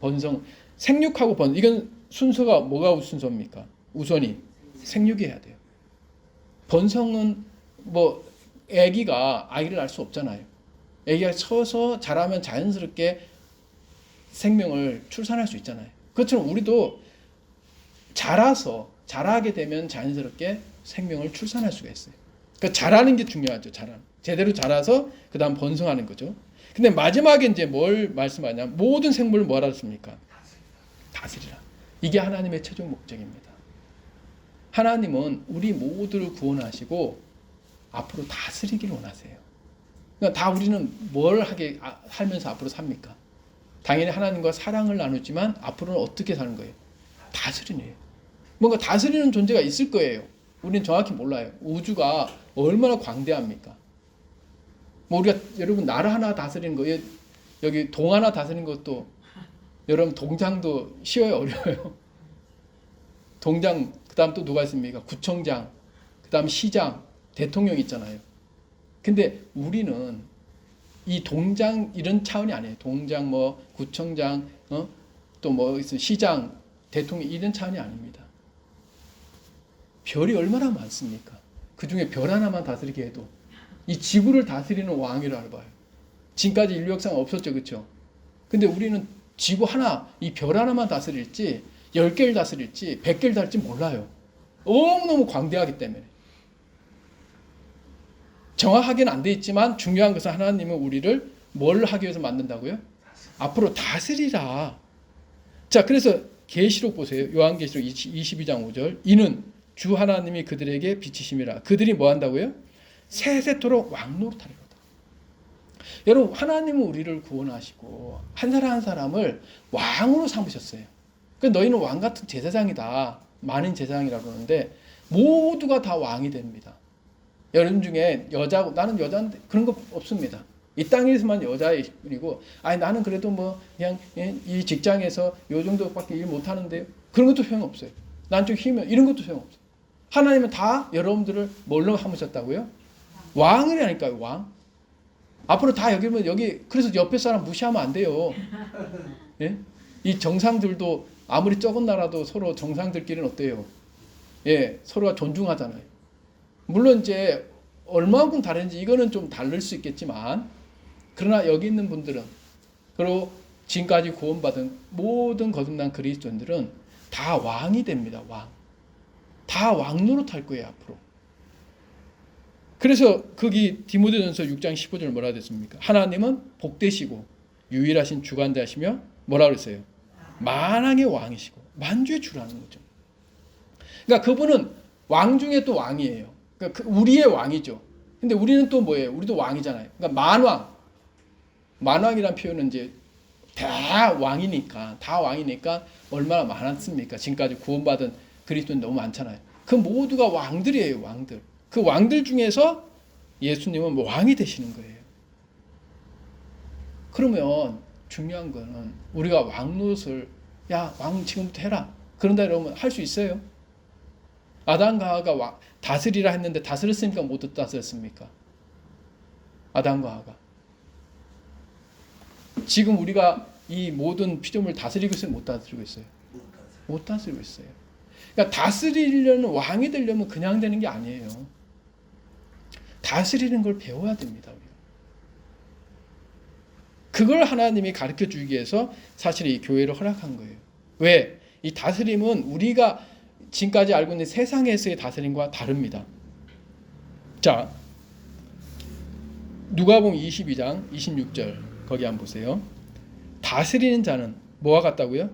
번성, 생육하고 번성. 이건 순서가 뭐가 순서입니까? 우선이 생육이 해야 돼요. 번성은 뭐 아기가 아기를 낳을 수 없잖아요. 아기가 커서 자라면 자연스럽게 생명을 출산할 수 있잖아요. 그것처럼 우리도 자라게 되면 자연스럽게 생명을 출산할 수가 있어요. 그러니까 자라는 게 중요하죠. 제대로 자라서 그 다음 번성하는 거죠. 근데 마지막에 이제 뭘 말씀하냐? 모든 생물을 뭐라 했습니까? 다스리라. 이게 하나님의 최종 목적입니다. 하나님은 우리 모두를 구원하시고 앞으로 다스리기를 원하세요. 그러니까 다 우리는 뭘 하면서 앞으로 삽니까? 당연히 하나님과 사랑을 나누지만 앞으로는 어떻게 사는 거예요? 다스리는 거예요. 뭔가 다스리는 존재가 있을 거예요. 우리는 정확히 몰라요. 우주가 얼마나 광대합니까? 뭐 우리가 여러분 나라 하나 다스리는 거, 여기 동 하나 다스리는 것도 여러분 동장도 쉬워요, 어려워요? 동장 그다음 또 누가 있습니까? 구청장, 그다음 시장, 대통령 있잖아요. 근데 우리는 이 동장 이런 차원이 아니에요. 동장 뭐 구청장 또 뭐 시장, 대통령 이런 차원이 아닙니다. 별이 얼마나 많습니까? 그 중에 별 하나만 다스리게 해도 이 지구를 다스리는 왕이라고 봐요. 지금까지 인류 역사가 없었죠, 그렇죠? 근데 우리는 지구 하나, 이 별 하나만 다스릴지 10개를 다스릴지 100개를 다스릴지 몰라요. 너무너무 광대하기 때문에. 정확하게는 안 돼 있지만 중요한 것은 하나님은 우리를 뭘 하기 위해서 만든다고요? 앞으로 다스리라. 자, 그래서 계시록 보세요. 요한계시록 22장 5절. 이는 주 하나님이 그들에게 비치심이라. 그들이 뭐 한다고요? 세세토록 왕노릇하리로다. 여러분, 하나님은 우리를 구원하시고 한 사람 한 사람을 왕으로 삼으셨어요. 그러니까 너희는 왕 같은 제사장이다. 많은 제사장이라고 그러는데 모두가 다 왕이 됩니다. 여러분 중에 여자고 나는 여자인데 그런 거 없습니다. 이 땅에서만 여자이고 나는 그래도 뭐 그냥 이 직장에서 요 정도밖에 일 못하는데요. 그런 것도 소용없어요. 난 좀 힘이 이런 것도 소용없어요. 하나님은 다 여러분들을 뭘로 삼으셨다고요? 왕이라니까요. 왕. 앞으로 다 여기 그래서 옆에 사람 무시하면 안 돼요. 예? 이 정상들도 아무리 적은 나라도 서로 정상들끼리는 어때요? 예, 서로가 존중하잖아요. 물론 이제 얼마만큼 다른지 이거는 좀 다를 수 있겠지만 그러나 여기 있는 분들은 그리고 지금까지 구원받은 모든 거듭난 그리스도인들은 다 왕이 됩니다. 왕. 다 왕노릇할 거예요. 앞으로. 그래서 거기 디모데전서 6장 15절 뭐라 됐습니까? 하나님은 복되시고 유일하신 주관자시며 뭐라 그랬어요? 만왕의 왕이시고 만주의 주라는 거죠. 그러니까 그분은 왕 중에 또 왕이에요. 그러니까 우리의 왕이죠. 근데 우리는 또 뭐예요? 우리도 왕이잖아요. 그러니까 만왕. 만왕이란 표현은 이제 다 왕이니까 얼마나 많았습니까? 지금까지 구원받은 그리스도인 너무 많잖아요. 그 모두가 왕들이에요, 왕들. 그 왕들 중에서 예수님은 왕이 되시는 거예요. 그러면 중요한 거는 우리가 왕 노릇을 왕 지금부터 해라. 그런다 이러면 할 수 있어요? 아담과 하와가 다스리라 했는데 다스렸습니까? 못 다스렸습니까? 아담과 하와가. 지금 우리가 이 모든 피조물 다스리고 있어요? 못 다스리고 있어요? 못 다스리고 있어요. 그러니까 다스리려는 왕이 되려면 그냥 되는 게 아니에요. 다스리는 걸 배워야 됩니다. 우리가. 그걸 하나님이 가르쳐 주기 위해서 사실 이 교회를 허락한 거예요. 왜? 이 다스림은 우리가 지금까지 알고 있는 세상에서의 다스림과 다릅니다. 자, 누가복음 22장 26절 거기 한번 보세요. 다스리는 자는 뭐와 같다고요?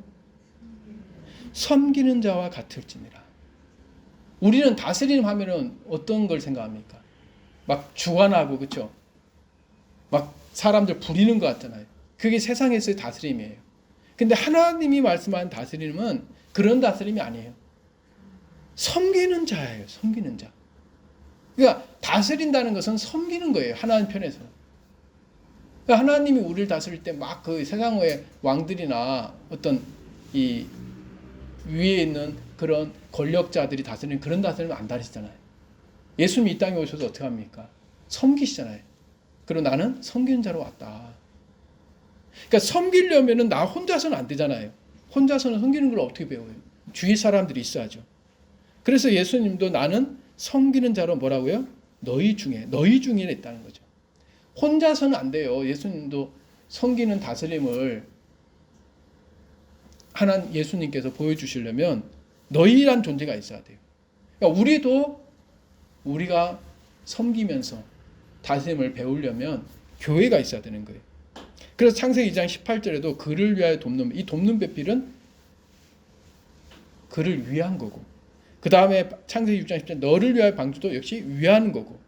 섬기는 자와 같을지니라. 우리는 다스림 하면은 어떤 걸 생각합니까? 막 주관하고, 그렇죠? 막 사람들 부리는 것 같잖아요. 그게 세상에서의 다스림이에요. 근데 하나님이 말씀하는 다스림은 그런 다스림이 아니에요. 섬기는 자예요. 섬기는 자. 그러니까 다스린다는 것은 섬기는 거예요. 하나님 편에서는. 그러니까 하나님이 우리를 다스릴 때 막 그 세상의 왕들이나 어떤 이 위에 있는 그런 권력자들이 다스리는 그런 다스림을 안 다르시잖아요. 예수님이 이 땅에 오셔서 어떻게 합니까? 섬기시잖아요. 그리고 나는 섬기는 자로 왔다. 그러니까 섬기려면은 나 혼자서는 안 되잖아요. 혼자서는 섬기는 걸 어떻게 배워요? 주위 사람들이 있어야죠. 그래서 예수님도 나는 섬기는 자로 뭐라고요? 너희 중에 있다는 거죠. 혼자서는 안 돼요. 예수님도 섬기는 다스림을 하나님 예수님께서 보여주시려면 너희란 존재가 있어야 돼요. 그러니까 우리가 섬기면서 다스림을 배우려면 교회가 있어야 되는 거예요. 그래서 창세기 2장 18절에도 그를 위하여 돕는, 이 돕는 배필은 그를 위한 거고, 그 다음에 창세기 6장 10절 너를 위하여 방주도 역시 위하는 거고,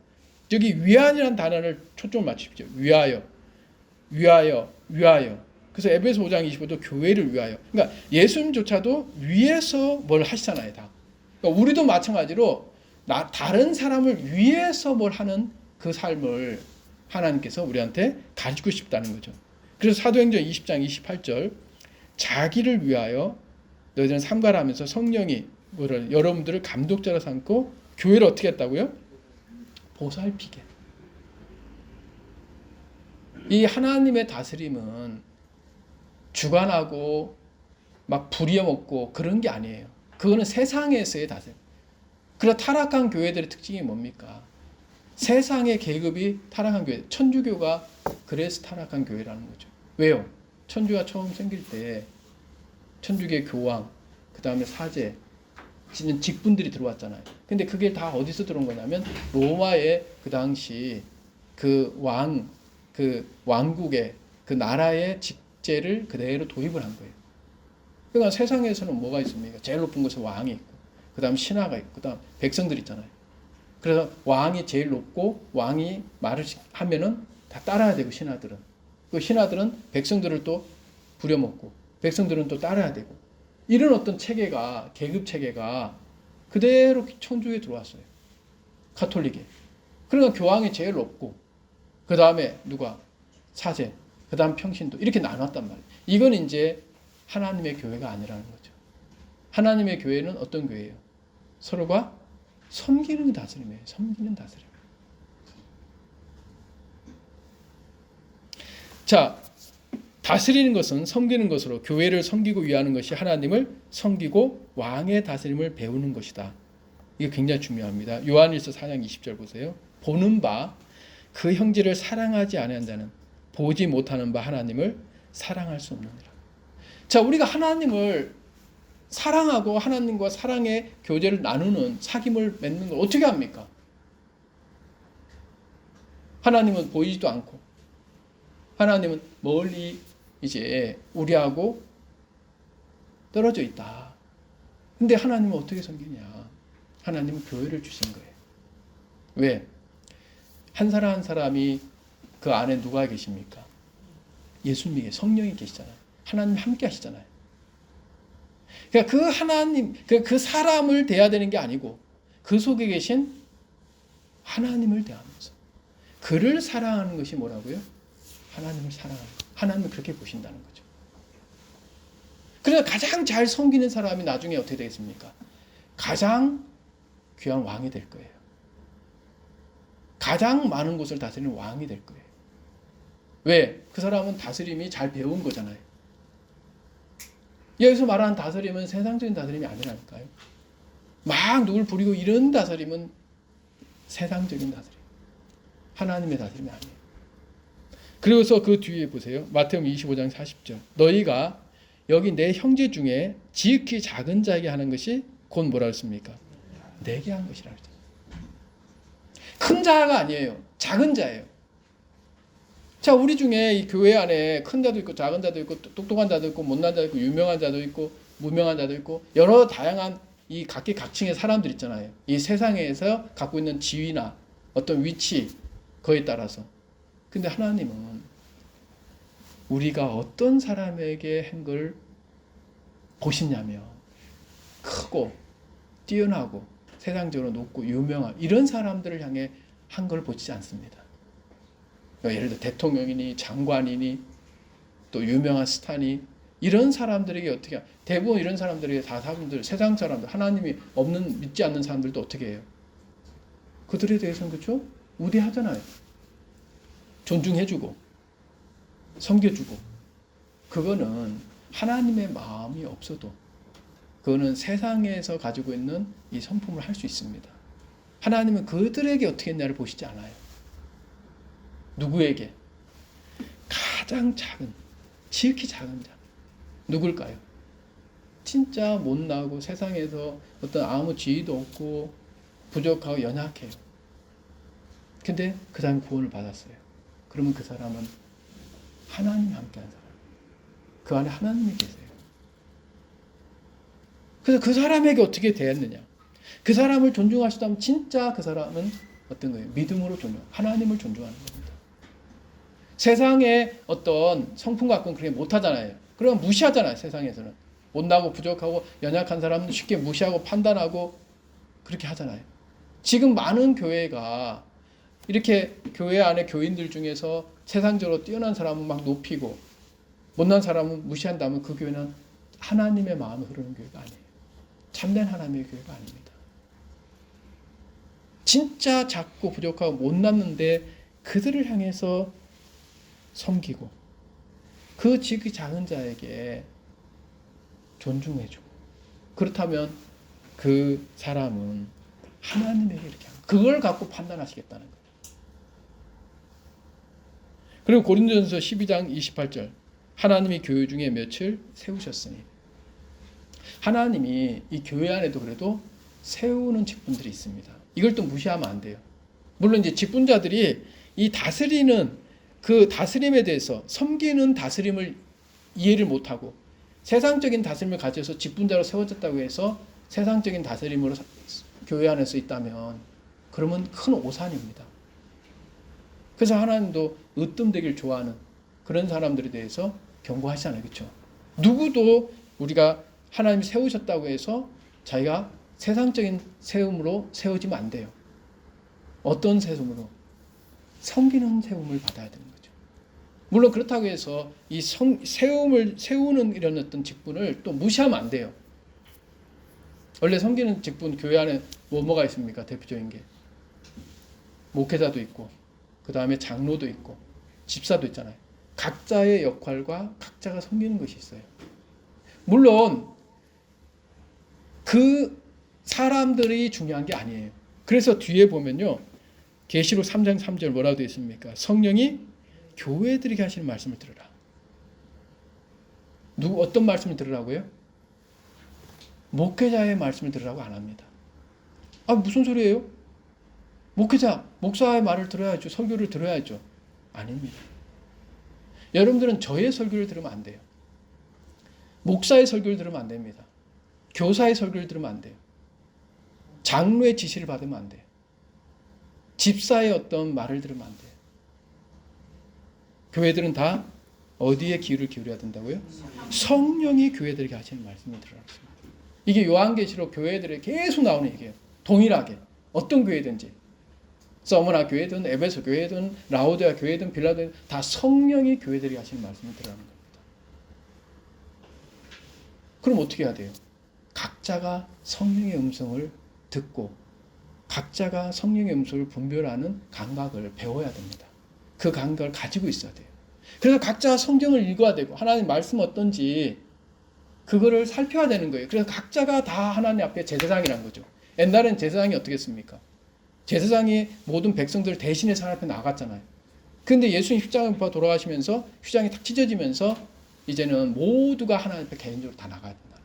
여기 위안이라는 단어를 초점을 맞추십시오. 위하여. 그래서 에베소 5장 25도 교회를 위하여. 그러니까 예수님조차도 위해서 뭘 하시잖아요, 다. 그러니까 우리도 마찬가지로 다른 사람을 위해서 뭘 하는 그 삶을 하나님께서 우리한테 가지고 싶다는 거죠. 그래서 사도행전 20장 28절 자기를 위하여 너희들은 삼가하면서 성령이 여러분들을 감독자로 삼고 교회를 어떻게 했다고요? 보살피게. 이 하나님의 다스림은 주관하고 막 부려먹고 그런 게 아니에요. 그거는 세상에서의 다스림. 그래서 타락한 교회들의 특징이 뭡니까? 세상의 계급이 타락한 교회. 천주교가 그래서 타락한 교회라는 거죠. 왜요? 천주가 처음 생길 때 천주교의 교황, 그 다음에 사제, 직분들이 들어왔잖아요. 근데 그게 다 어디서 들어온 거냐면 로마의 그 당시 그 왕국의 그 나라의 직제를 그대로 도입을 한 거예요. 그러니까 세상에서는 뭐가 있습니까? 제일 높은 곳에 왕이 있고, 그 다음 신하가 있고, 그 다음 백성들 있잖아요. 그래서 왕이 제일 높고 왕이 말을 하면은 다 따라야 되고 신하들은. 그 신하들은 백성들을 또 부려먹고 백성들은 또 따라야 되고. 이런 어떤 체계가 계급 체계가 그대로 천주에 들어왔어요. 가톨릭에. 그러니까 교황이 제일 높고 그 다음에 누가? 사제. 그 다음 평신도. 이렇게 나눴단 말이에요. 이건 이제 하나님의 교회가 아니라는 거죠. 하나님의 교회는 어떤 교회예요? 서로가 섬기는 다스림이에요. 섬기는 다스림. 자, 다스리는 것은 섬기는 것으로 교회를 섬기고 위하는 것이 하나님을 섬기고 왕의 다스림을 배우는 것이다. 이게 굉장히 중요합니다. 요한일서 4장 20절 보세요. 보는 바 그 형제를 사랑하지 아니한 자는 보지 못하는 바 하나님을 사랑할 수 없느니라. 자, 우리가 하나님을 사랑하고 하나님과 사랑의 교제를 나누는 사귐을 맺는 걸 어떻게 합니까? 하나님은 보이지도 않고 하나님은 멀리 이제 우리하고 떨어져 있다. 근데 하나님은 어떻게 섬기냐? 하나님은 교회를 주신 거예요. 왜? 한 사람 한 사람이 그 안에 누가 계십니까? 예수님이 성령이 계시잖아요. 하나님 함께 하시잖아요. 그러니까 그 하나님, 그 사람을 대해야 되는 게 아니고 그 속에 계신 하나님을 대하면서 그를 사랑하는 것이 뭐라고요? 하나님을 사랑하는 것. 하나님은 그렇게 보신다는 거죠. 그래서 가장 잘 섬기는 사람이 나중에 어떻게 되겠습니까? 가장 귀한 왕이 될 거예요. 가장 많은 곳을 다스리는 왕이 될 거예요. 왜? 그 사람은 다스림이 잘 배운 거잖아요. 여기서 말하는 다스림은 세상적인 다스림이 아니라니까요. 막 누굴 부리고 이런 다스림은 세상적인 다스림. 하나님의 다스림이 아니에요. 그래서 그 뒤에 보세요. 마태복음 25장 40절. 너희가 여기 내 형제 중에 지극히 작은 자에게 하는 것이 곧 뭐라 했습니까? 내게 한 것이라 했죠. 큰 자가 아니에요. 작은 자예요. 자, 우리 중에 이 교회 안에 큰 자도 있고 작은 자도 있고 똑똑한 자도 있고 못난 자도 있고 유명한 자도 있고 무명한 자도 있고 여러 다양한 이 각계각층의 사람들 있잖아요. 이 세상에서 갖고 있는 지위나 어떤 위치 그에 따라서. 근데 하나님은 우리가 어떤 사람에게 한 걸 보시냐며 크고 뛰어나고 세상적으로 높고 유명한 이런 사람들을 향해 한 걸 보지 않습니다. 예를 들어 대통령이니 장관이니 또 유명한 스타니 이런 사람들에게 어떻게 대부분 이런 사람들에게 다 사람들 세상 사람들 하나님이 없는 믿지 않는 사람들도 어떻게 해요? 그들에 대해서는 그렇죠? 우대하잖아요. 존중해주고 섬겨주고 그거는 하나님의 마음이 없어도 그거는 세상에서 가지고 있는 이 성품을 할 수 있습니다. 하나님은 그들에게 어떻게 했냐를 보시지 않아요. 누구에게? 가장 작은, 지극히 작은 자. 누굴까요? 진짜 못나고 세상에서 어떤 아무 지위도 없고 부족하고 연약해요. 근데 그 사람이 구원을 받았어요. 그러면 그 사람은 하나님이 함께한 사람. 그 안에 하나님이 계세요. 그래서 그 사람에게 어떻게 대했느냐? 그 사람을 존중하시다면 진짜 그 사람은 어떤 거예요? 믿음으로 존중, 하나님을 존중하는 겁니다. 세상에 어떤 성품 갖고는 그렇게 못하잖아요. 그러면 무시하잖아요. 세상에서는 못나고 부족하고 연약한 사람은 쉽게 무시하고 판단하고 그렇게 하잖아요. 지금 많은 교회가 이렇게 교회 안에 교인들 중에서 세상적으로 뛰어난 사람은 막 높이고 못난 사람은 무시한다면 그 교회는 하나님의 마음이 흐르는 교회가 아니에요. 참된 하나님의 교회가 아닙니다. 진짜 작고 부족하고 못났는데 그들을 향해서 섬기고 그 지극히 작은 자에게 존중해주고 그렇다면 그 사람은 하나님에게 이렇게 합니다. 그걸 갖고 판단하시겠다는 거예요. 그리고 고린도전서 12장 28절 하나님이 교회 중에 몇을 세우셨으니 하나님이 이 교회 안에도 그래도 세우는 직분들이 있습니다. 이걸 또 무시하면 안 돼요. 물론 이제 직분자들이 이 다스리는 그 다스림에 대해서 섬기는 다스림을 이해를 못하고 세상적인 다스림을 가져서 직분자로 세워졌다고 해서 세상적인 다스림으로 교회 안에서 있다면 그러면 큰 오산입니다. 그래서 하나님도 으뜸되길 좋아하는 그런 사람들에 대해서 경고하시잖아요. 그렇죠? 누구도 우리가 하나님이 세우셨다고 해서 자기가 세상적인 세움으로 세워지면 안 돼요. 어떤 세움으로? 섬기는 세움을 받아야 되는 거죠. 물론 그렇다고 해서 이 세우는 이런 어떤 직분을 또 무시하면 안 돼요. 원래 섬기는 직분 교회 안에 뭐가 있습니까? 대표적인 게 목회자도 있고 그 다음에 장로도 있고 집사도 있잖아요. 각자의 역할과 각자가 섬기는 것이 있어요. 물론 그 사람들이 중요한 게 아니에요. 그래서 뒤에 보면요. 계시록 3장 3절 뭐라고 되어 있습니까? 성령이 교회들에게 하시는 말씀을 들으라. 어떤 말씀을 들으라고요? 목회자의 말씀을 들으라고 안 합니다. 아, 무슨 소리예요? 목사의 말을 들어야죠. 설교를 들어야죠. 아닙니다. 여러분들은 저의 설교를 들으면 안 돼요. 목사의 설교를 들으면 안 됩니다. 교사의 설교를 들으면 안 돼요. 장로의 지시를 받으면 안 돼요. 집사의 어떤 말을 들으면 안 돼요. 교회들은 다 어디에 귀를 기울여야 된다고요? 성령이 교회들에게 하시는 말씀을 들으라고 했습니다. 이게 요한계시록 교회들에 계속 나오는 얘기예요. 동일하게. 어떤 교회든지. 서머나 교회든 에베소 교회든 라오디아 교회든 빌라도든 다 성령이 교회들에게 하시는 말씀을 들으라는 겁니다. 그럼 어떻게 해야 돼요? 각자가 성령의 음성을 듣고 각자가 성령의 음성을 분별하는 감각을 배워야 됩니다. 그 감각을 가지고 있어야 돼요. 그래서 각자 성경을 읽어야 되고 하나님 말씀 어떤지 그거를 살펴야 되는 거예요. 그래서 각자가 다 하나님 앞에 제사장이라는 거죠. 옛날엔 제사장이 어떻게 했습니까? 제사장이 모든 백성들을 대신해서 하나님 앞에 나갔잖아요. 그런데 예수님 십자가 돌아가시면서 휘장이 탁 찢어지면서 이제는 모두가 하나님 앞에 개인적으로 다 나가야 된다.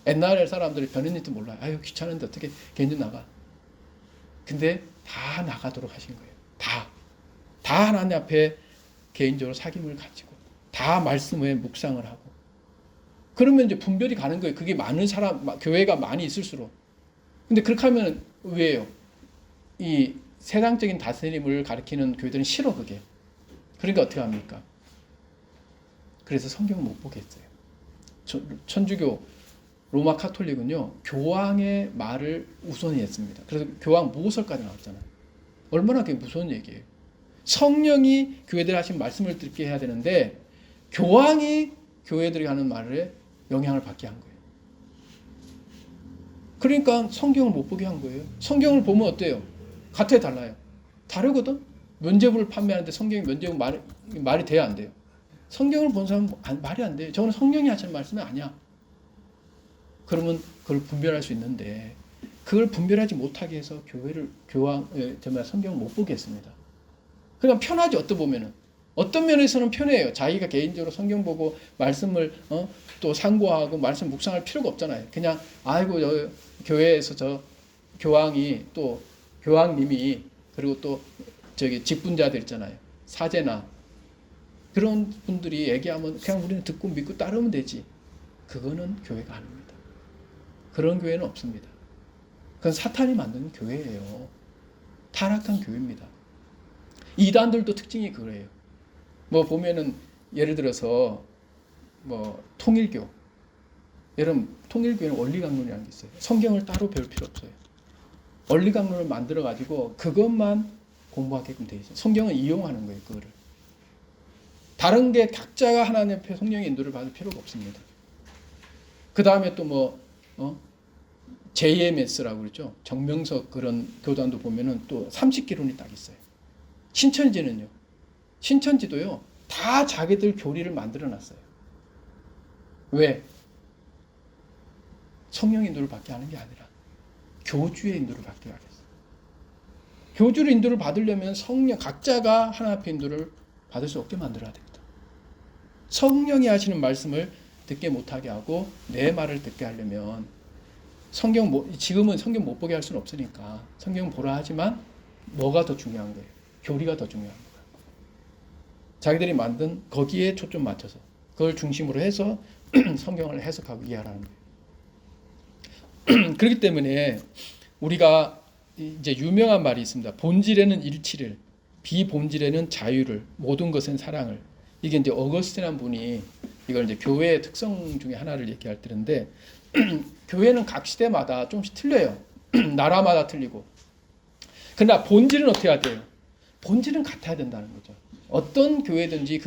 옛날에 사람들이 변했는지도 몰라요. 아유 귀찮은데 어떻게 개인적으로 나가. 근데 다 나가도록 하신 거예요. 다 하나님 앞에 개인적으로 사귐을 가지고 다 말씀에 묵상을 하고 그러면 이제 분별이 가는 거예요. 그게 많은 사람, 교회가 많이 있을수록. 근데 그렇게 하면 왜요? 이 세상적인 다스림을 가리키는 교회들은 싫어, 그게. 그러니까 어떻게 합니까? 그래서 성경을 못 보겠어요. 천주교 로마 카톨릭은요, 교황의 말을 우선히 했습니다. 그래서 교황 모설까지 나왔잖아요. 얼마나 그게 무서운 얘기예요. 성령이 교회들 하신 말씀을 듣게 해야 되는데 교황이 교회들이 하는 말에 영향을 받게 한 거예요. 그러니까 성경을 못 보게 한 거예요. 성경을 보면 어때요? 같아 달라요. 다르거든? 면죄부를 판매하는데 성경이 면죄부 말이 돼야 안 돼요. 성경을 본 사람은 말이 안 돼요. 저는 성령이 하시는 말씀이 아니야. 그러면 그걸 분별할 수 있는데 그걸 분별하지 못하게 해서 성경을 못 보게 했습니다. 그냥 편하지. 어떤 면에서는 편해요. 자기가 개인적으로 성경 보고 말씀을 또 상고하고 말씀 묵상할 필요가 없잖아요. 그냥 아이고 저 교회에서 저 교황이 또 교황님이 그리고 또 저기 직분자들 있잖아요. 사제나 그런 분들이 얘기하면 그냥 우리는 듣고 믿고 따르면 되지. 그거는 교회가 아닙니다. 그런 교회는 없습니다. 그건 사탄이 만드는 교회예요. 타락한 교회입니다. 이단들도 특징이 그래요. 뭐 보면은 예를 들어서 뭐 통일교. 여러분 통일교회는 원리강론이라는 게 있어요. 성경을 따로 배울 필요 없어요. 원리강론을 만들어 가지고 그것만 공부하게끔 돼 있어요. 성경은 이용하는 거예요. 그거를. 다른 게 각자가 하나님 앞에 성령의 인도를 받을 필요가 없습니다. 그 다음에 또 뭐 JMS라고 그러죠. 정명석 그런 교단도 보면은 또 30기론이 딱 있어요. 신천지는요. 신천지도요. 다 자기들 교리를 만들어 놨어요. 왜? 성령 인도를 받게 하는 게 아니라 교주의 인도를 받게 하겠어요. 교주의 인도를 받으려면 각자가 하나님 앞에 인도를 받을 수 없게 만들어야 됩니다. 성령이 하시는 말씀을 듣게 못하게 하고 내 말을 듣게 하려면 지금은 성경 못 보게 할 수는 없으니까 성경 보라 하지만 뭐가 더 중요한 거예요? 교리가 더 중요한 거예요. 자기들이 만든 거기에 초점 맞춰서 그걸 중심으로 해서 성경을 해석하고 이해하라는 거예요. 그렇기 때문에 우리가 이제 유명한 말이 있습니다. 본질에는 일치를, 비본질에는 자유를, 모든 것은 사랑을. 이게 이제 어거스틴이라는 분이 이걸 이제 교회의 특성 중에 하나를 얘기할 때인데 교회는 각 시대마다 조금씩 틀려요. 나라마다 틀리고. 그러나 본질은 어떻게 해야 돼요? 본질은 같아야 된다는 거죠. 어떤 교회든지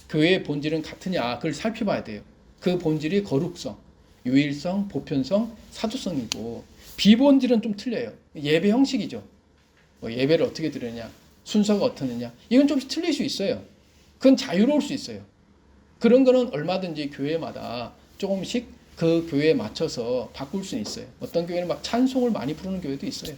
교회의 본질은 같으냐 그걸 살펴봐야 돼요. 그 본질이 거룩성, 유일성, 보편성, 사도성이고 비본질은 좀 틀려요. 예배 형식이죠. 뭐 예배를 어떻게 드리느냐, 순서가 어떠느냐 이건 좀씩 틀릴 수 있어요. 그건 자유로울 수 있어요. 그런 거는 얼마든지 교회마다 조금씩 그 교회에 맞춰서 바꿀 수는 있어요. 어떤 교회는 막 찬송을 많이 부르는 교회도 있어요.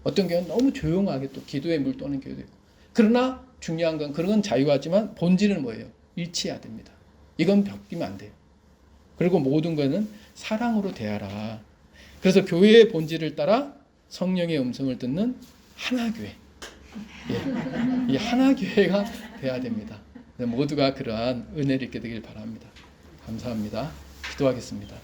어떤 교회는 너무 조용하게 또 기도에 물떠는 교회도 있고. 그러나 중요한 건 그런 건 자유하지만 본질은 뭐예요? 일치해야 됩니다. 이건 바뀌면 안 돼요. 그리고 모든 거는 사랑으로 대하라. 그래서 교회의 본질을 따라 성령의 음성을 듣는 하나교회. 이 하나교회가 돼야 됩니다. 모두가 그러한 은혜를 입게 되길 바랍니다. 감사합니다. 기도하겠습니다.